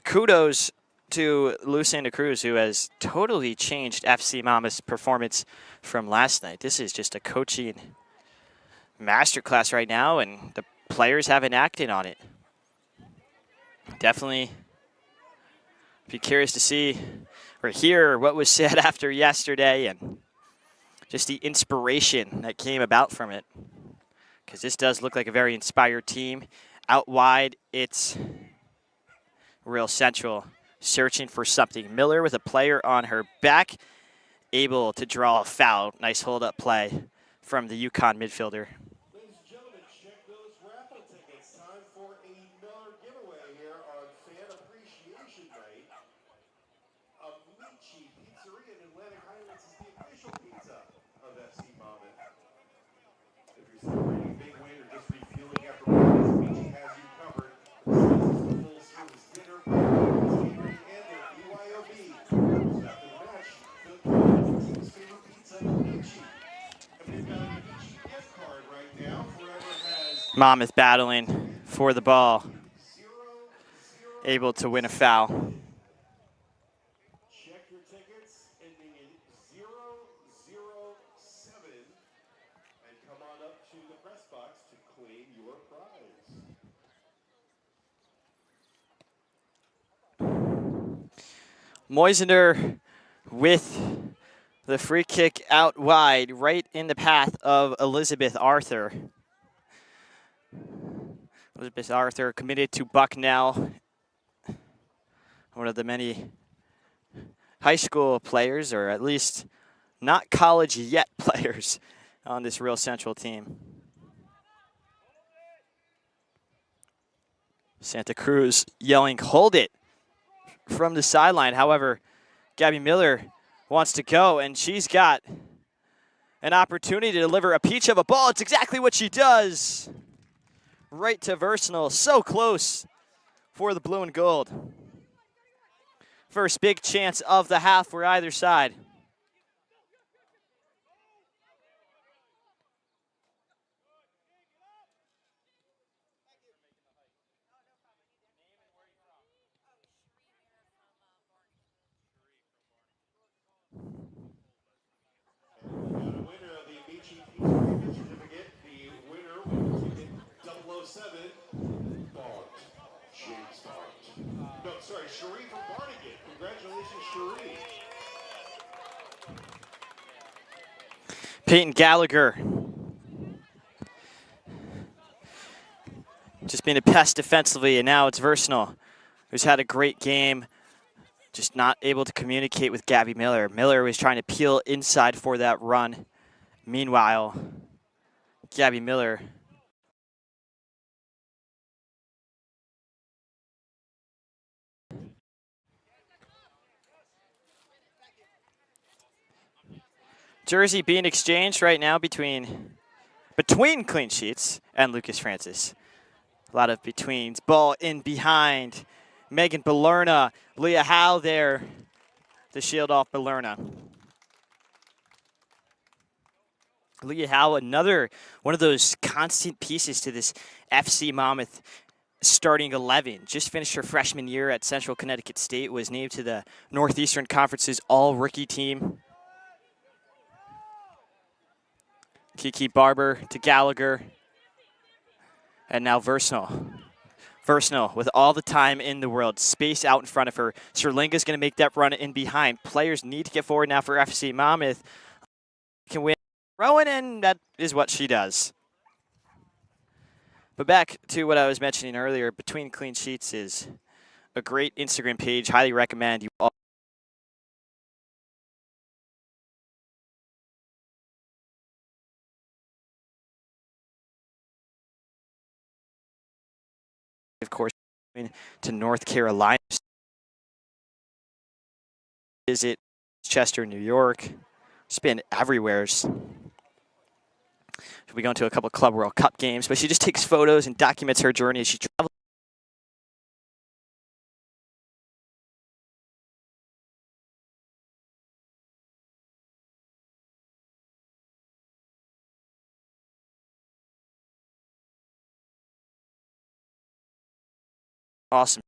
kudos to Lou Santa Cruz, who has totally changed FC Monmouth's performance from last night. This is just a coaching masterclass right now, and the players haven't acted on it. Definitely be curious to see or hear what was said after yesterday and just the inspiration that came about from it, because this does look like a very inspired team. Out wide, it's Real Central searching for something. Miller with a player on her back, able to draw a foul. Nice hold-up play from the UConn midfielder. Ladies and gentlemen, check those raffle tickets. Time for a Miller giveaway here on Fan Appreciation Night. Amici Pizzeria in Atlantic Highlands is the official pizza of FC Monmouth. If you're celebrating a big win or just refueling after practice, Amici has you covered. This is a full-service dinner, catering, and their BYOB. So after the match, feel free to get team's favorite pizza, Amici. And we've got an Amici gift card right now. Forever has Monmouth battling for the ball, able to win a foul. check your tickets ending in 007 and come on up to the press box to claim your prize. Moisener with the free kick out wide, right in the path of Elizabeth Arthur. Elizabeth Arthur committed to Bucknell, one of the many high school players, or at least not college yet players on this Real Central team. Santa Cruz yelling, "Hold it," from the sideline. However, Gabby Miller wants to go, and she's got an opportunity to deliver a peach of a ball. It's exactly what she does. Right to Versnell, so close for the blue and gold. First big chance of the half for either side. Sorry, Cherie from Barnegat. Congratulations, Cherie. Peyton Gallagher. Just being a pest defensively, and now it's Versnell, who's had a great game, just not able to communicate with Gabby Miller. Miller was trying to peel inside for that run. Meanwhile, Gabby Miller jersey being exchanged right now between Clean Sheets and Lucas Francis. A lot of betweens. Ball in behind. Megan Belerna. Leah Howe there to shield off Belerna. Leah Howe, another one of those constant pieces to this FC Monmouth starting 11. Just finished her freshman year at Central Connecticut State. Was named to the Northeastern Conference's all-rookie team. Kiki Barber to Gallagher. And now Versnell. Versnell with all the time in the world. Space out in front of her. Serlinga's going to make that run in behind. Players need to get forward now for FC Monmouth. Can win. Rowan, and that is what she does. But back to what I was mentioning earlier, Between Clean Sheets is a great Instagram page. Highly recommend you all. Of course, to North Carolina. Visit Chester, New York. She's been everywhere. She'll be going to a couple of Club World Cup games, but she just takes photos and documents her journey as she travels. Awesome.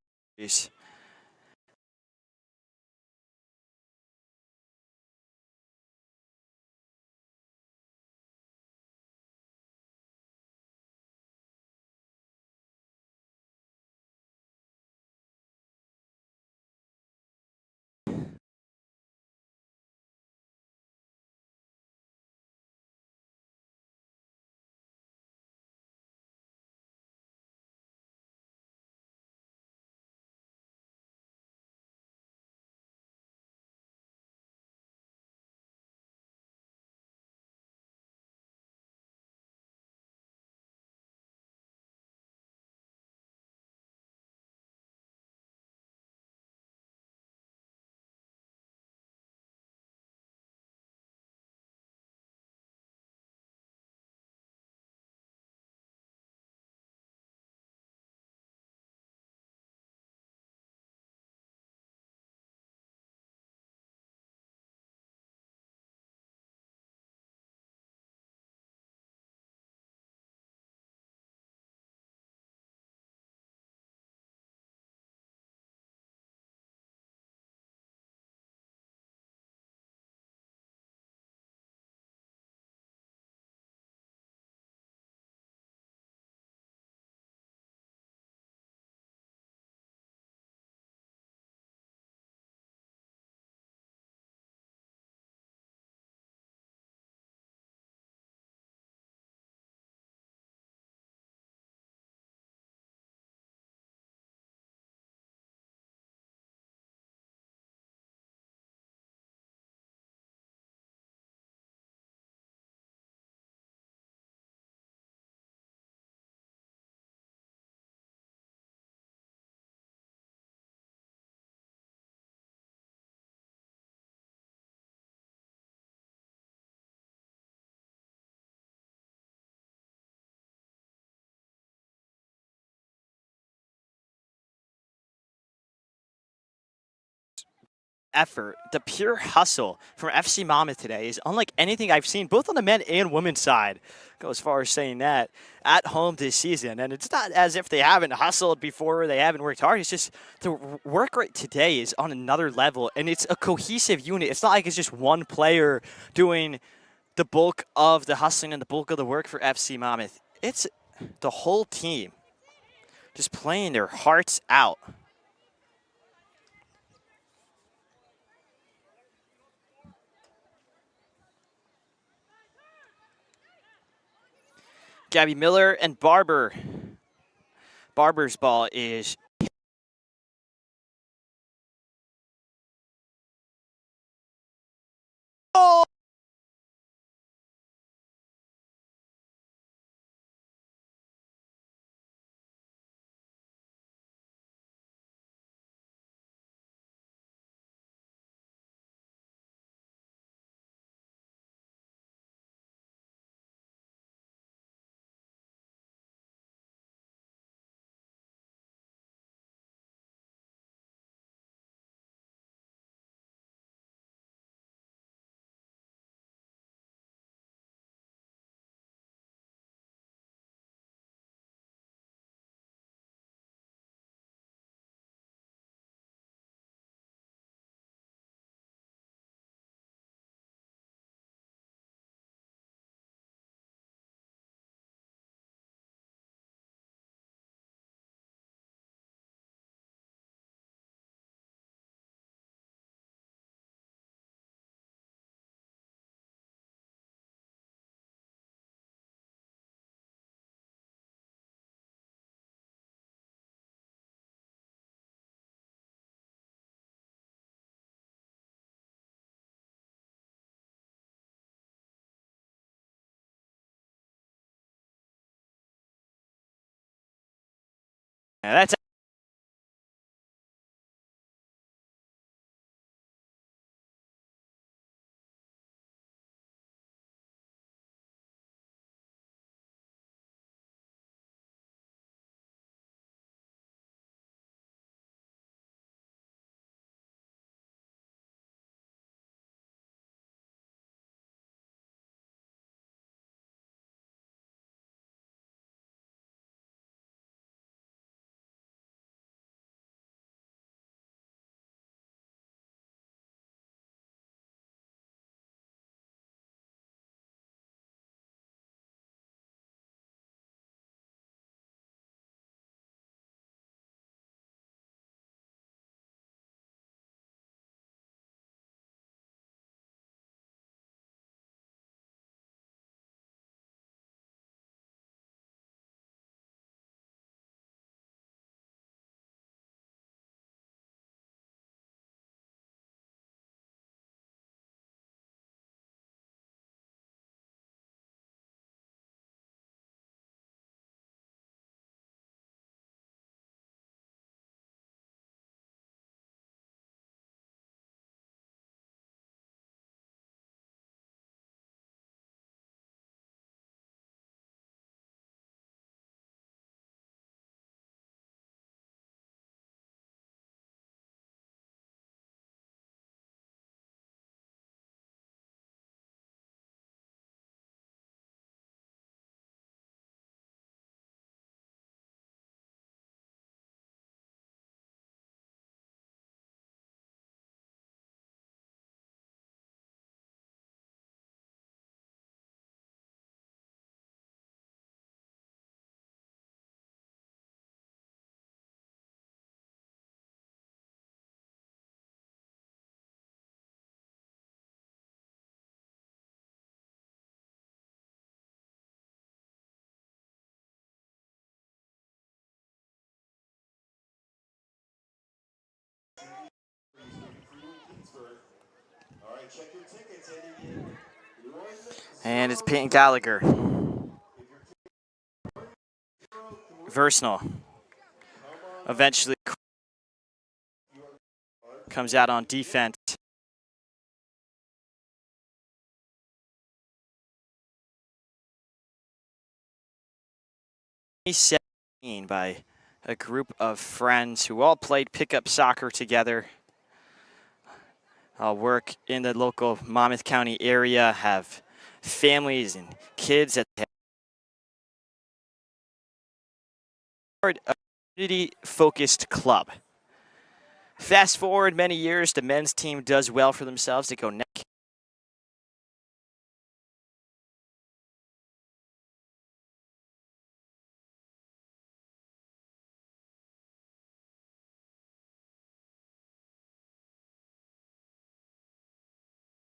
Effort, the pure hustle from FC Monmouth today is unlike anything I've seen, both on the men and women's side. Go as far as saying that at home this season. And it's not as if they haven't hustled before, they haven't worked hard. It's just the work rate today is on another level, and it's a cohesive unit. It's not like it's just one player doing the bulk of the hustling and the bulk of the work for FC Monmouth. It's the whole team just playing their hearts out. Gabby Miller and Barber. Barber's ball is And that's and it's Peyton Gallagher. Versatile. Eventually comes out on defense. By a group of friends who all played pickup soccer together. Work in the local Monmouth County area, have families and kids that have a community-focused club. Fast forward many years, the men's team does well for themselves. They go neck.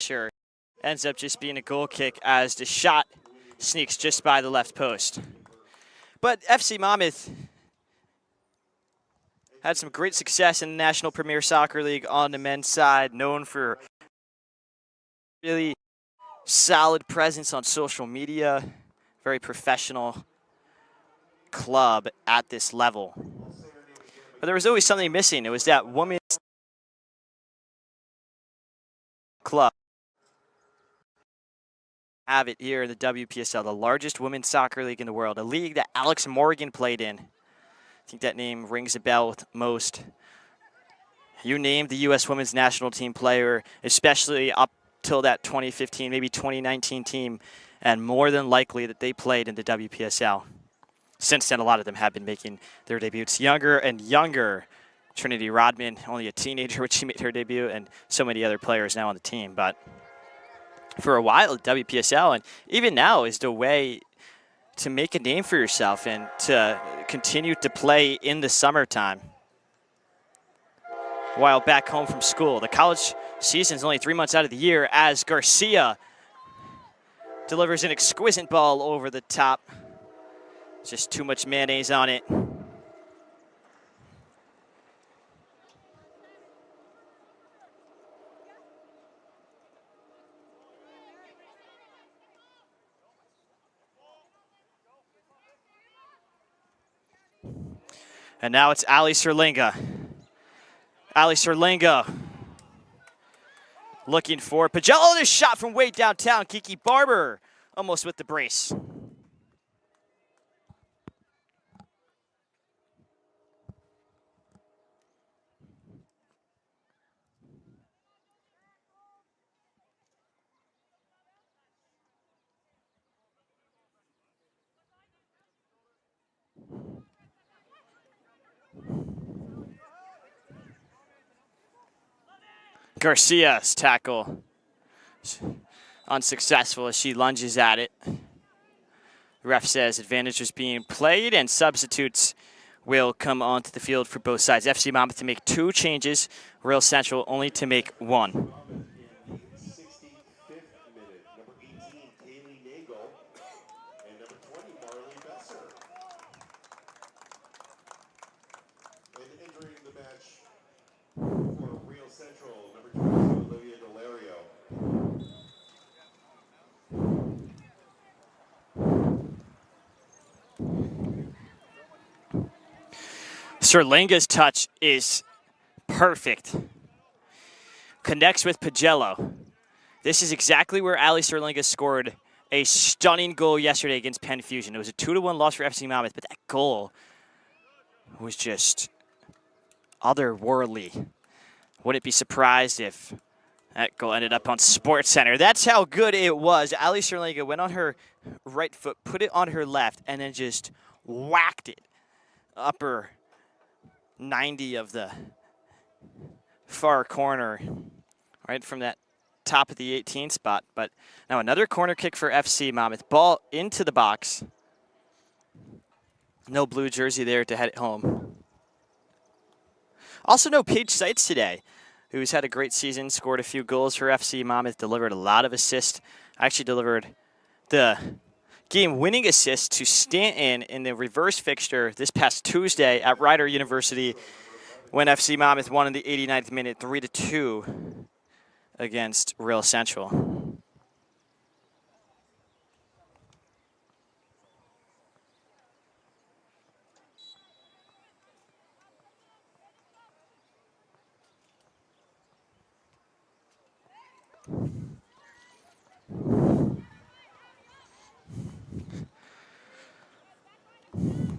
Sure, ends up just being a goal kick as the shot sneaks just by the left post. But FC Monmouth had some great success in the National Premier Soccer League on the men's side, known for really solid presence on social media, very professional club at this level. But there was always something missing. It was that women's club. Have it here in the WPSL, the largest women's soccer league in the world, a league that Alex Morgan played in. I think that name rings a bell with most. You named the U.S. women's national team player, especially up till that 2015, maybe 2019 team, and more than likely that they played in the WPSL. Since then, a lot of them have been making their debuts younger and younger. Trinity Rodman, only a teenager when she made her debut, and so many other players now on the team. But for a while, WPSL, and even now, is the way to make a name for yourself and to continue to play in the summertime. While back home from school, the college season is only 3 months out of the year as Garcia delivers an exquisite ball over the top. Just too much mayonnaise on it. And now it's Ali Serlinga. Ali Serlinga looking for Pagello. This shot from way downtown. Kiki Barber almost with the brace. Garcia's tackle unsuccessful as she lunges at it. The ref says advantage is being played and substitutes will come onto the field for both sides. FC Monmouth to make 2 changes, Royal Central only to make 1. Serlinga's touch is perfect. Connects with Pagello. This is exactly where Ali Serlinga scored a stunning goal yesterday against Penn Fusion. It was a 2-1 loss for FC Monmouth, but that goal was just otherworldly. Wouldn't be surprised if that goal ended up on SportsCenter. That's how good it was. Ali Serlinga went on her right foot, put it on her left, and then just whacked it upper 90 of the far corner, right from that top of the 18 spot. But now another corner kick for FC Monmouth. Ball into the box. No blue jersey there to head it home. Also no Paige Seitz today, who's had a great season, scored a few goals for FC Monmouth, delivered a lot of assists. Actually delivered the game-winning assist to Stanton in the reverse fixture this past Tuesday at Rider University when FC Monmouth won in the 89th minute 3-2 against Real Central.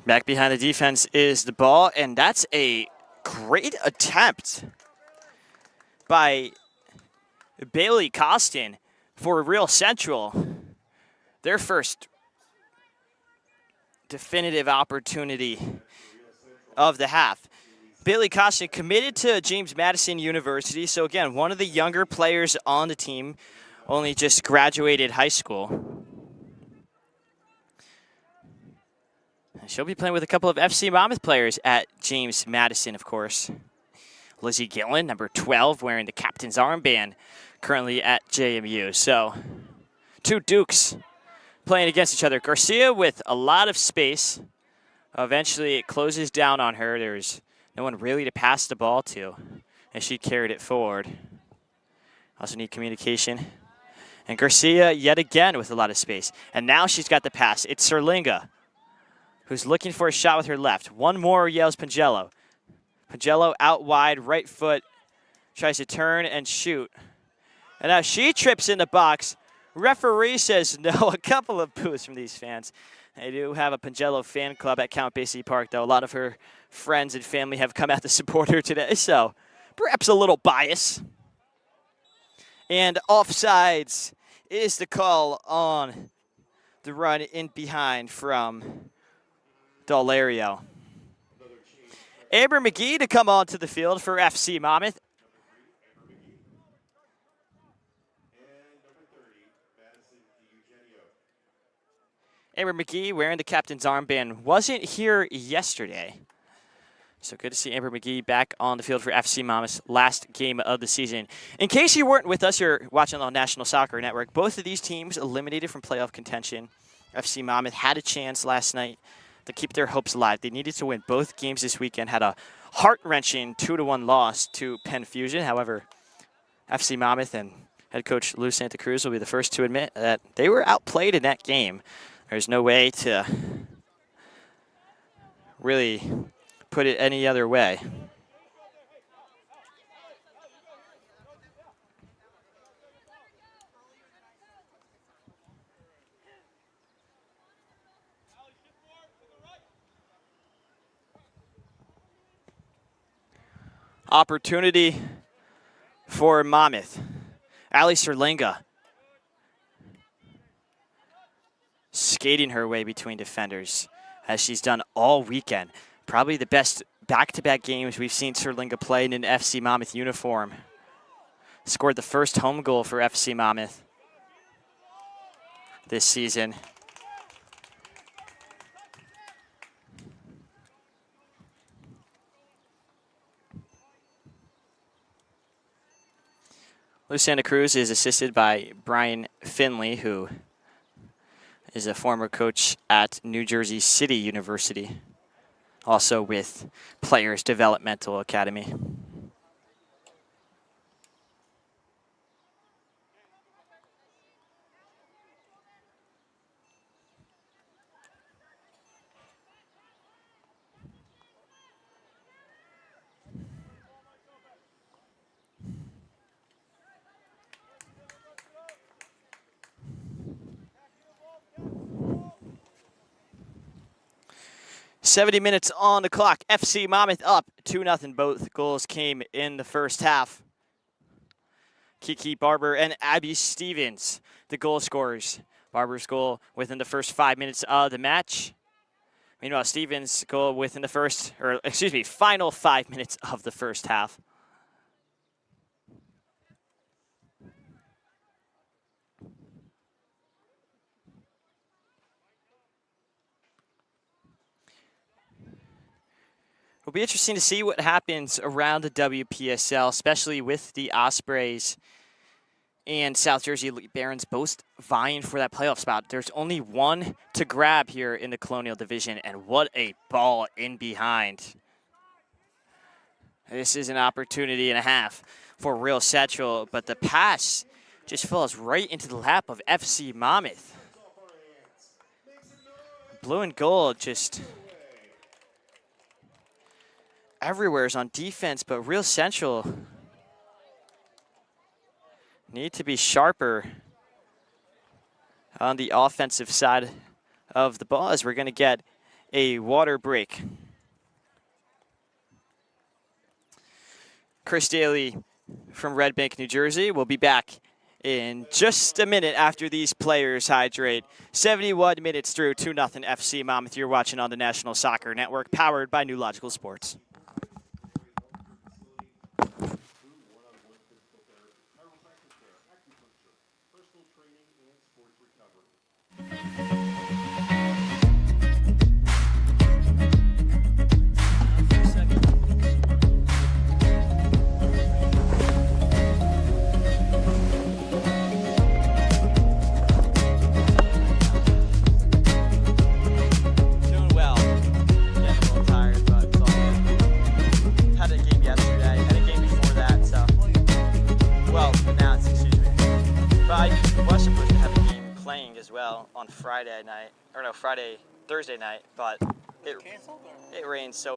Back behind the defense is the ball, and that's a great attempt by Bailey Costin for Real Central. Their first definitive opportunity of the half. Bailey Costin committed to James Madison University, so again, one of the younger players on the team, only just graduated high school. She'll be playing with a couple of FC Monmouth players at James Madison, of course. Lizzie Gillen, number 12, wearing the captain's armband, currently at JMU. So, 2 Dukes playing against each other. Garcia with a lot of space. Eventually, it closes down on her. There's no one really to pass the ball to, and she carried it forward. Also need communication. And Garcia, yet again, with a lot of space. And now she's got the pass. It's Serlinga, who's looking for a shot with her left. One more, yells Pagello. Pagello out wide, right foot, tries to turn and shoot. And now she trips in the box. Referee says no. A couple of boos from these fans. They do have a Pagello fan club at Count Basie Park, though. A lot of her friends and family have come out to support her today, so perhaps a little bias. And offsides is the call on the run in behind from DELAWARE. Amber McGee to come onto the field for FC Monmouth. Amber McGee wearing the captain's armband wasn't here yesterday. So good to see Amber McGee back on the field for FC Monmouth's last game of the season. In case you weren't with us, you're watching on National Soccer Network. Both of these teams eliminated from playoff contention. FC Monmouth had a chance last night to keep their hopes alive. They needed to win both games this weekend, had a heart-wrenching 2-1 loss to Penn Fusion. However, FC Monmouth and head coach Lou Santa Cruz will be the first to admit that they were outplayed in that game. There's no way to really put it any other way. Opportunity for Monmouth. Ali Serlinga skating her way between defenders as she's done all weekend. Probably the best back-to-back games we've seen Serlinga play in an FC Monmouth uniform. Scored the first home goal for FC Monmouth this season. Luciana Cruz is assisted by Brian Finley, who is a former coach at New Jersey City University, also with Players Developmental Academy. .70 minutes on the clock. FC Monmouth up 2-0. Both goals came in the first half. Kiki Barber and Abby Stevens, the goal scorers. Barber's goal within the first 5 minutes of the match. Meanwhile, Stevens' goal within the final 5 minutes of the first half. It'll be interesting to see what happens around the WPSL, especially with the Ospreys and South Jersey Elite Barons both vying for that playoff spot. There's only one to grab here in the Colonial Division, and what a ball in behind. This is an opportunity and a half for Real Central, but the pass just falls right into the lap of FC Monmouth. Blue and gold just everywhere is on defense, but Real Central need to be sharper on the offensive side of the ball as we're going to get a water break. Chris Daly from Red Bank, New Jersey will be back in just a minute after these players hydrate. 71 minutes through, 2-0 FC Monmouth. You're watching on the National Soccer Network, powered by New Logical Sports. On Thursday night, but it rained so.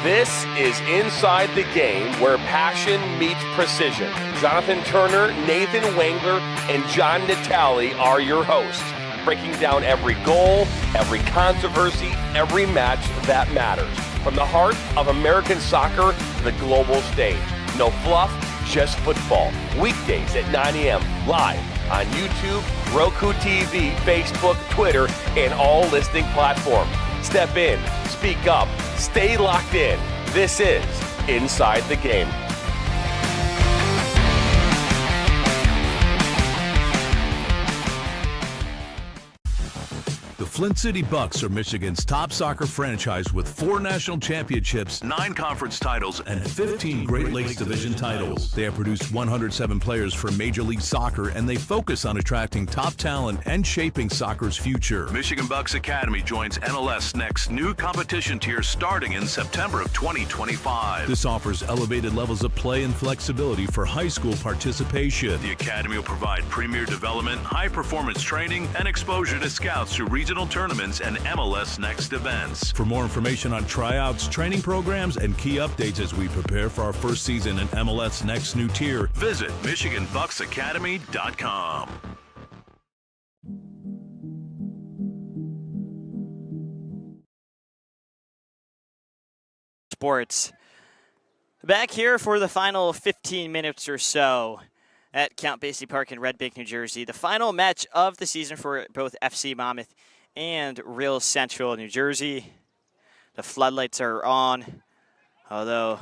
This is Inside the Game, where passion meets precision. Jonathan Turner, Nathan Wangler, and John Natale are your hosts, breaking down every goal, every controversy, every match that matters. From the heart of American soccer to the global stage. No fluff, just football. Weekdays at 9 a.m. live on YouTube, Roku TV, Facebook, Twitter, and all listening platforms. Step in, speak up, stay locked in. This is Inside the Game. The Flint City Bucks are Michigan's top soccer franchise with 4 national championships, 9 conference titles, and 15 Great Lakes Division titles. They have produced 107 players for Major League Soccer, and they focus on attracting top talent and shaping soccer's future. Michigan Bucks Academy joins NLS Next new competition tier starting in September of 2025. This offers elevated levels of play and flexibility for high school participation. The Academy will provide premier development, high-performance training, and exposure to scouts through regional tournaments and MLS Next events. For more information on tryouts, training programs, and key updates as we prepare for our first season in MLS Next new tier, visit MichiganBucksAcademy.com. Sports. Back here for the final 15 minutes or so at Count Basie Park in Red Bank, New Jersey. The final match of the season for both FC Monmouth and Real Central, New Jersey. The floodlights are on, although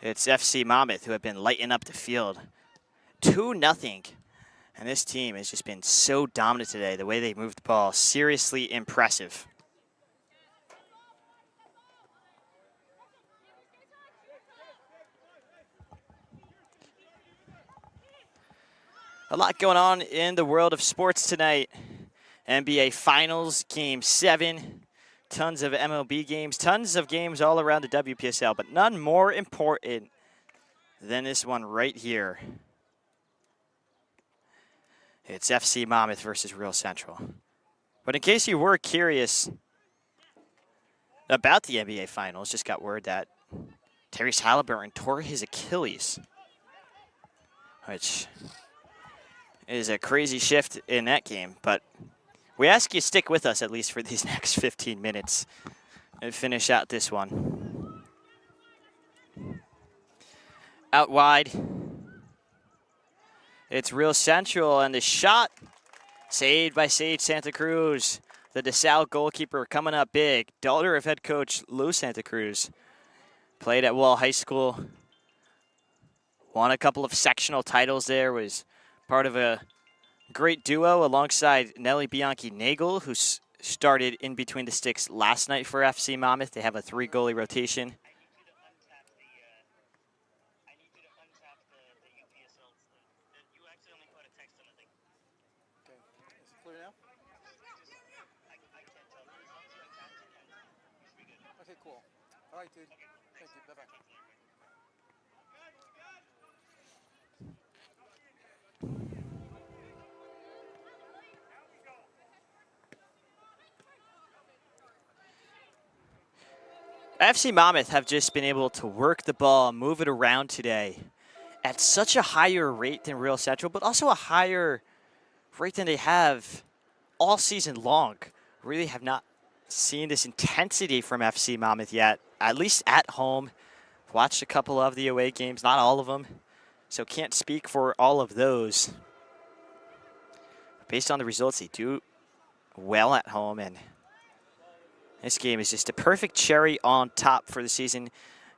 it's FC Monmouth who have been lighting up the field. 2-0. And this team has just been so dominant today. The way they moved the ball, seriously impressive. A lot going on in the world of sports tonight. NBA Finals, Game 7. Tons of MLB games, tons of games all around the WPSL, but none more important than this one right here. It's FC Monmouth versus Real Central. But in case you were curious about the NBA Finals, just got word that Tyrese Halliburton tore his Achilles, which is a crazy shift in that game. But we ask you stick with us at least for these next 15 minutes and finish out this one. Out wide, it's Real Central, and the shot saved by Sage Santa Cruz. The DeSalle goalkeeper coming up big. Daughter of head coach Lou Santa Cruz. Played at Wall High School. Won a couple of sectional titles there. Was part of a great duo alongside Nelly Bianchi-Nagel, who started in between the sticks last night for FC Monmouth. They have a 3-goalie rotation. Okay, cool. All right, dude. Thank you. Bye-bye. FC Monmouth have just been able to work the ball, move it around today at such a higher rate than Real Central, but also a higher rate than they have all season long. Really have not seen this intensity from FC Monmouth yet, at least at home. Watched a couple of the away games, not all of them, so can't speak for all of those. Based on the results, they do well at home, and this game is just a perfect cherry on top for the season.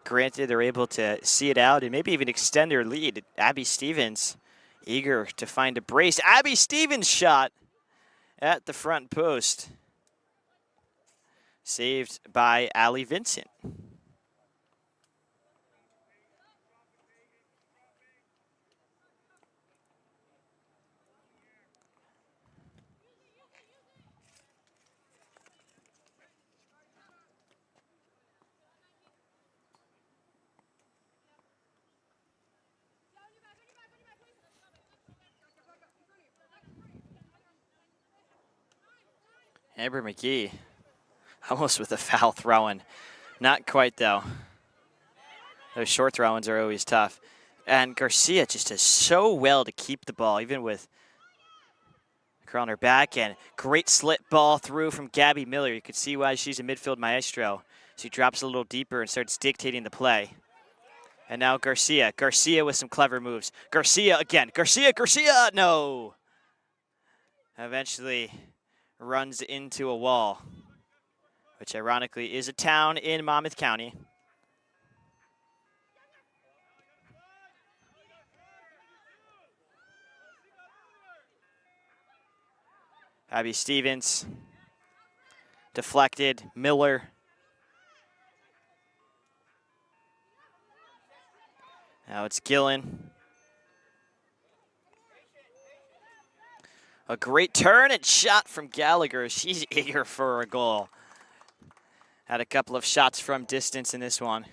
Granted, they're able to see it out and maybe even extend their lead. Abby Stevens eager to find a brace. Abby Stevens' shot at the front post. Saved by Allie Vincent. Amber McGee almost with a foul throwing. Not quite, though. Those short throw-ins are always tough. And Garcia just does so well to keep the ball, even with her on her back. And great slit ball through from Gabby Miller. You could see why she's a midfield maestro. She drops a little deeper and starts dictating the play. And now Garcia. Garcia with some clever moves. Garcia again. Garcia, no! Eventually runs into a wall, which ironically is a town in Monmouth County. Abby Stevens. Deflected. Miller. Now it's Gillen. A great turn and shot from Gallagher. She's eager for a goal. Had a couple of shots from distance in this one.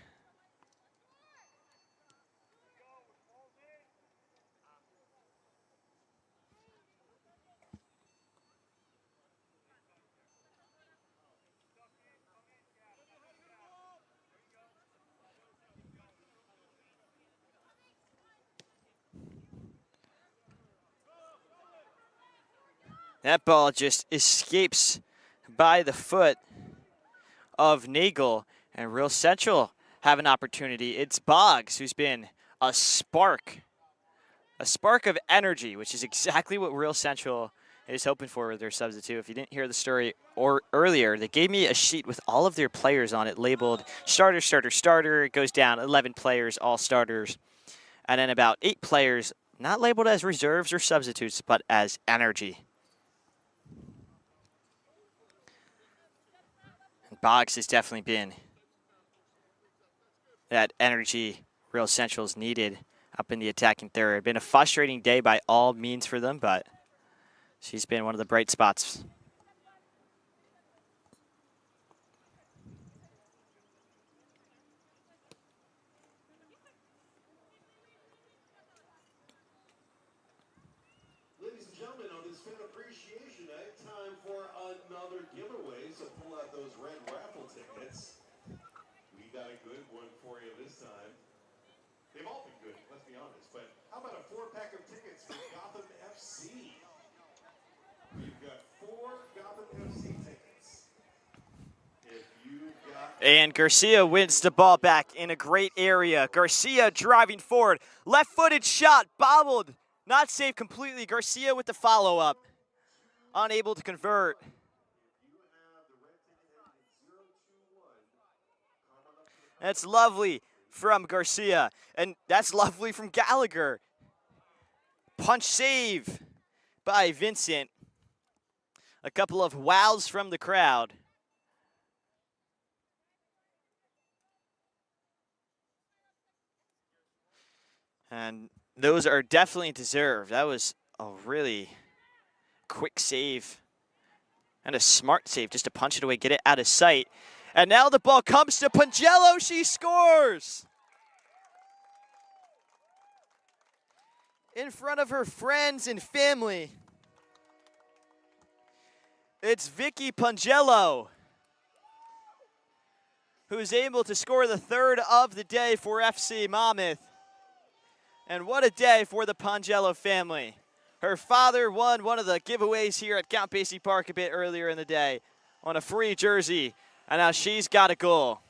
That ball just escapes by the foot of Nagel, and Real Central have an opportunity. It's Boggs who's been a spark of energy, which is exactly what Real Central is hoping for with their substitute. If you didn't hear the story earlier, they gave me a sheet with all of their players on it labeled starter, starter, starter. It goes down 11 players, all starters, and then about 8 players not labeled as reserves or substitutes, but as energy. Boggs has definitely been that energy Real Central's needed up in the attacking third. Been a frustrating day by all means for them, but she's been one of the bright spots. Ladies and gentlemen, on this Fan Appreciation Night, time for another giveaway, so pull out those red raffle tickets. We got a good one for you this time. They've all been good, let's be honest, but how about a 4-pack of tickets for Gotham FC? We've got 4 Gotham FC tickets. If you got... And Garcia wins the ball back in a great area. Garcia driving forward. Left-footed shot, bobbled. Not saved completely. Garcia with the follow-up. Unable to convert. That's lovely from Garcia. And that's lovely from Gallagher. Punch save by Vincent. A couple of wows from the crowd. And those are definitely deserved. That was a really quick save and a smart save just to punch it away, get it out of sight. And now the ball comes to Pangello. She scores! In front of her friends and family. It's Vicky Pangello who's able to score the 3rd of the day for FC Monmouth. And what a day for the Pangello family. Her father won one of the giveaways here at Count Basie Park a bit earlier in the day on a free jersey, and now she's got a goal.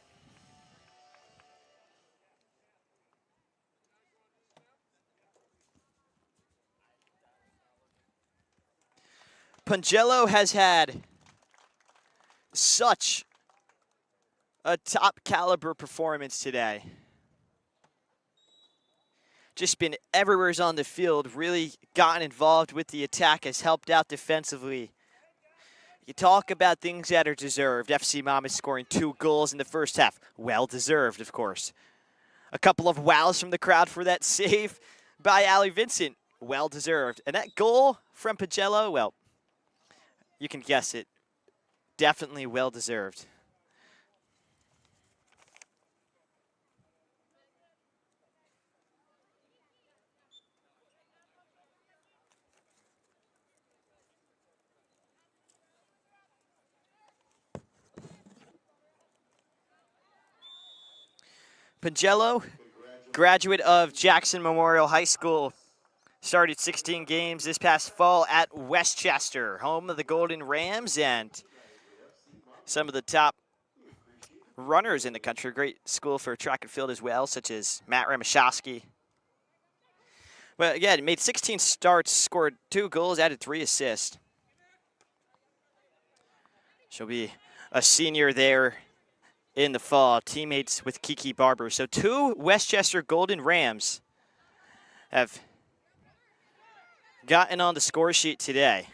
Pangello has had such a top caliber performance today. Just been everywhere on the field, really gotten involved with the attack, has helped out defensively. You talk about things that are deserved. FC Monmouth scoring 2 goals in the first half. Well deserved, of course. A couple of wows from the crowd for that save by Allie Vincent. Well deserved. And that goal from Pagello, well, you can guess it. Definitely well deserved. Pangello, graduate of Jackson Memorial High School, started 16 games this past fall at Westchester, home of the Golden Rams and some of the top runners in the country. Great school for track and field as well, such as Matt Ramashowski. But again, made 16 starts, scored 2 goals, added 3 assists. She'll be a senior there in the fall, teammates with Kiki Barber. So 2 Westchester Golden Rams have gotten on the score sheet today.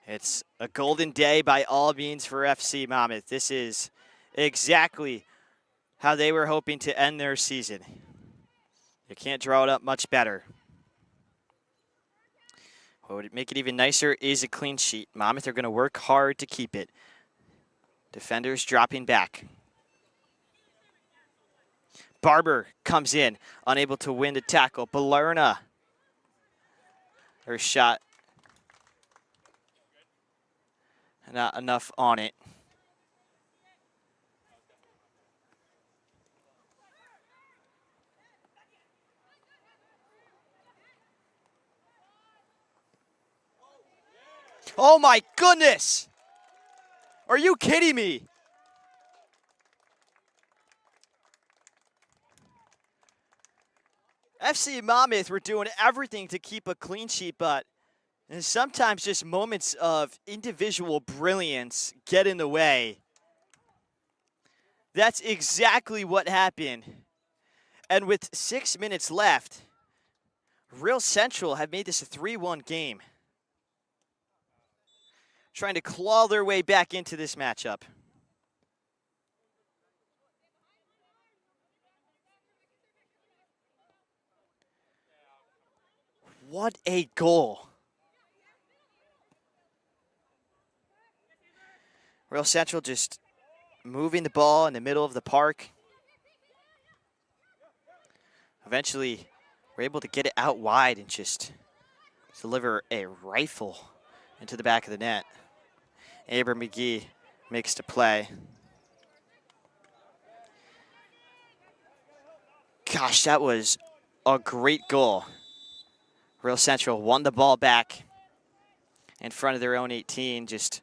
It's a golden day by all means for FC Monmouth. This is exactly how they were hoping to end their season. You can't draw it up much better. What would make it even nicer is a clean sheet. Monmouth are going to work hard to keep it. Defenders dropping back. Barber comes in, unable to win the tackle. Balerna. Her shot. Not enough on it. Oh my goodness! Are you kidding me? FC Monmouth were doing everything to keep a clean sheet, but sometimes just moments of individual brilliance get in the way. That's exactly what happened. And with 6 minutes left, Real Central have made this a 3-1 game. Trying to claw their way back into this matchup. What a goal. Real Central just moving the ball in the middle of the park. Eventually, we're able to get it out wide and just deliver a rifle into the back of the net. Abram McGee makes the play. Gosh, that was a great goal. Real Central won the ball back in front of their own 18, just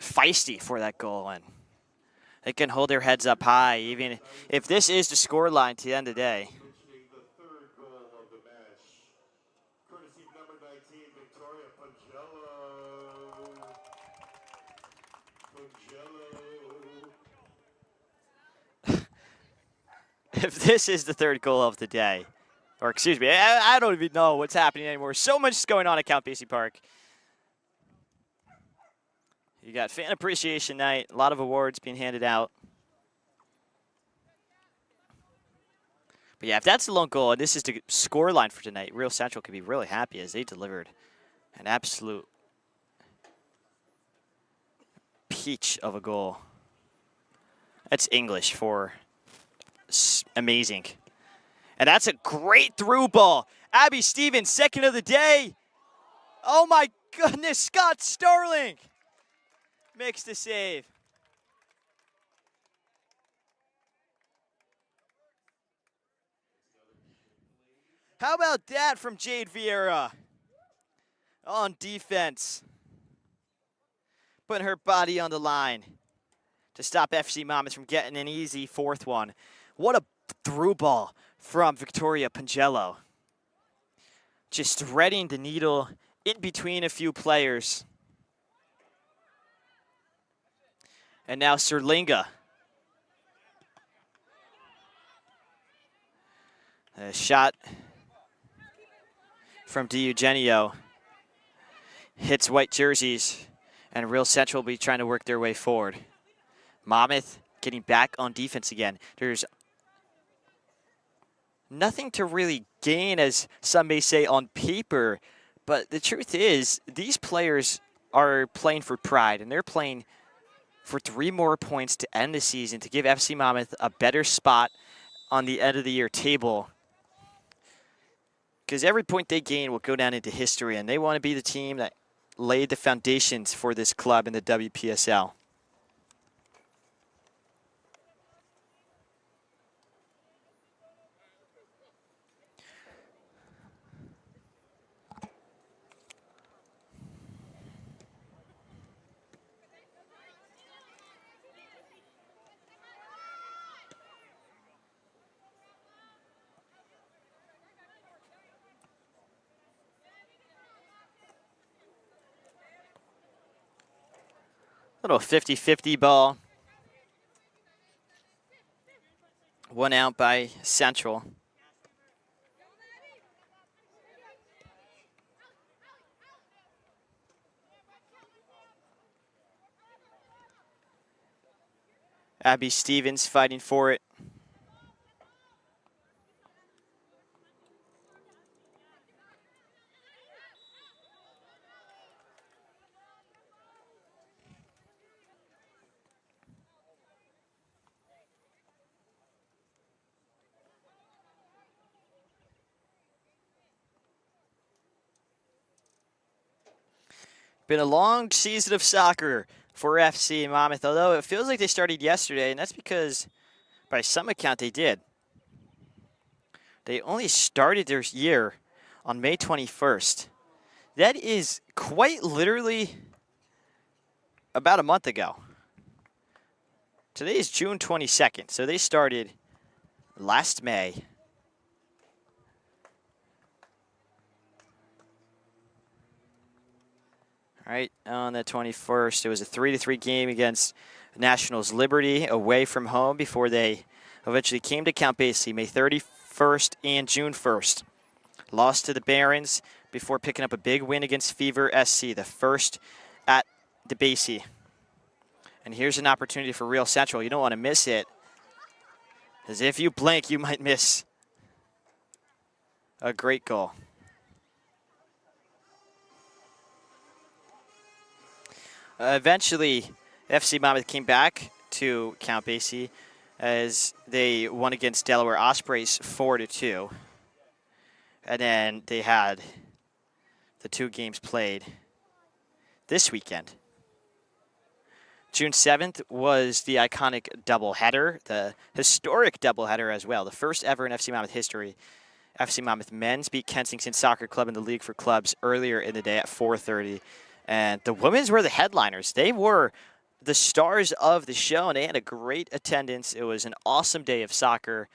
feisty for that goal, and they can hold their heads up high, even if this is the score line to the end of the day. The third goal of the match, courtesy of number 19, Victoria Pagello. If this is the third goal of the day, or excuse me, I don't even know what's happening anymore. So much is going on at Count Basie Park. You got fan appreciation night, a lot of awards being handed out. But yeah, if that's the lone goal, and this is the score line for tonight, Real Central could be really happy as they delivered an absolute peach of a goal. That's English for amazing. And that's a great through ball. Abby Stevens, second of the day. Oh my goodness, Scott Starling makes the save. How about that from Jade Vieira on defense? Putting her body on the line to stop FC Monmouth from getting an easy fourth one. What a through ball from Victoria Pagello. Just threading the needle in between a few players. And now Serlinga. A shot from DiEugenio hits white jerseys, and Real Central will be trying to work their way forward. Monmouth getting back on defense again. There's nothing to really gain, as some may say, on paper, but the truth is these players are playing for pride, and they're playing for 3 more points to end the season, to give FC Monmouth a better spot on the end of the year table. Because every point they gain will go down into history, and they want to be the team that laid the foundations for this club in the WPSL. Little 50-50 ball. 1 out by Central. Abby Stevens fighting for it. Been a long season of soccer for FC Monmouth, although it feels like they started yesterday, and that's because by some account they did. They only started their year on May 21st. That is quite literally about a month ago. Today is June 22nd, so they started last May. All right, on the 21st, it was a 3-3 game against Nationals Liberty away from home before they eventually came to Count Basie May 31st and June 1st. Lost to the Barons before picking up a big win against Fever SC, the first at the Basie. And here's an opportunity for Real Central. You don't want to miss it, as if you blink, you might miss a great goal. Eventually, FC Monmouth came back to Count Basie as they won against Delaware Ospreys 4-2. And then they had the 2 games played this weekend. June 7th was the iconic doubleheader, the historic doubleheader as well, the first ever in FC Monmouth history. FC Monmouth men's beat Kensington Soccer Club in the League for Clubs earlier in the day at 4:30. And the women's were the headliners. They were the stars of the show, and they had a great attendance. It was an awesome day of soccer.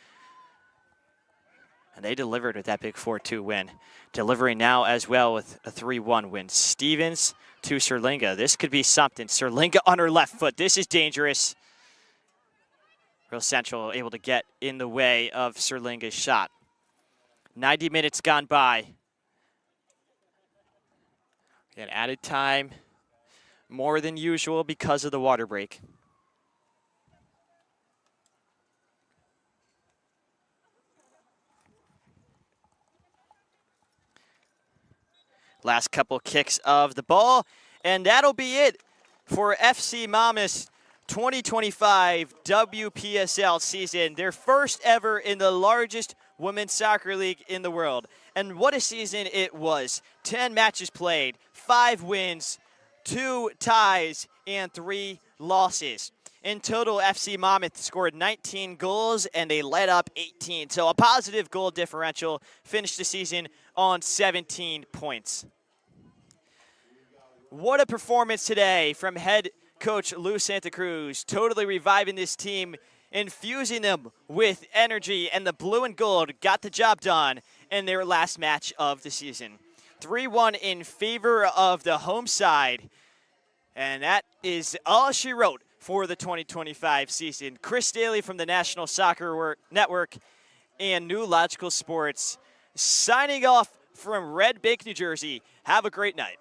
And they delivered with that big 4-2 win. Delivering now as well with a 3-1 win. Stevens to Serlinga. This could be something. Serlinga on her left foot. This is dangerous. Real Central able to get in the way of Serlinga's shot. 90 minutes gone by. We had added time, more than usual because of the water break. Last couple kicks of the ball, and that'll be it for FC Monmouth's 2025 WPSL season. Their first ever in the largest women's soccer league in the world. And what a season it was. 10 matches played, 5 wins, 2 ties, and 3 losses. In total, FC Monmouth scored 19 goals, and they led up 18. So a positive goal differential, finished the season on 17 points. What a performance today from head coach Lou Santa Cruz, totally reviving this team, infusing them with energy, and the blue and gold got the job done in their last match of the season. 3-1 in favor of the home side, and that is all she wrote for the 2025 season. Chris Daly from the National Soccer Network and New Logical Sports signing off from Red Bank, New Jersey. Have a great night.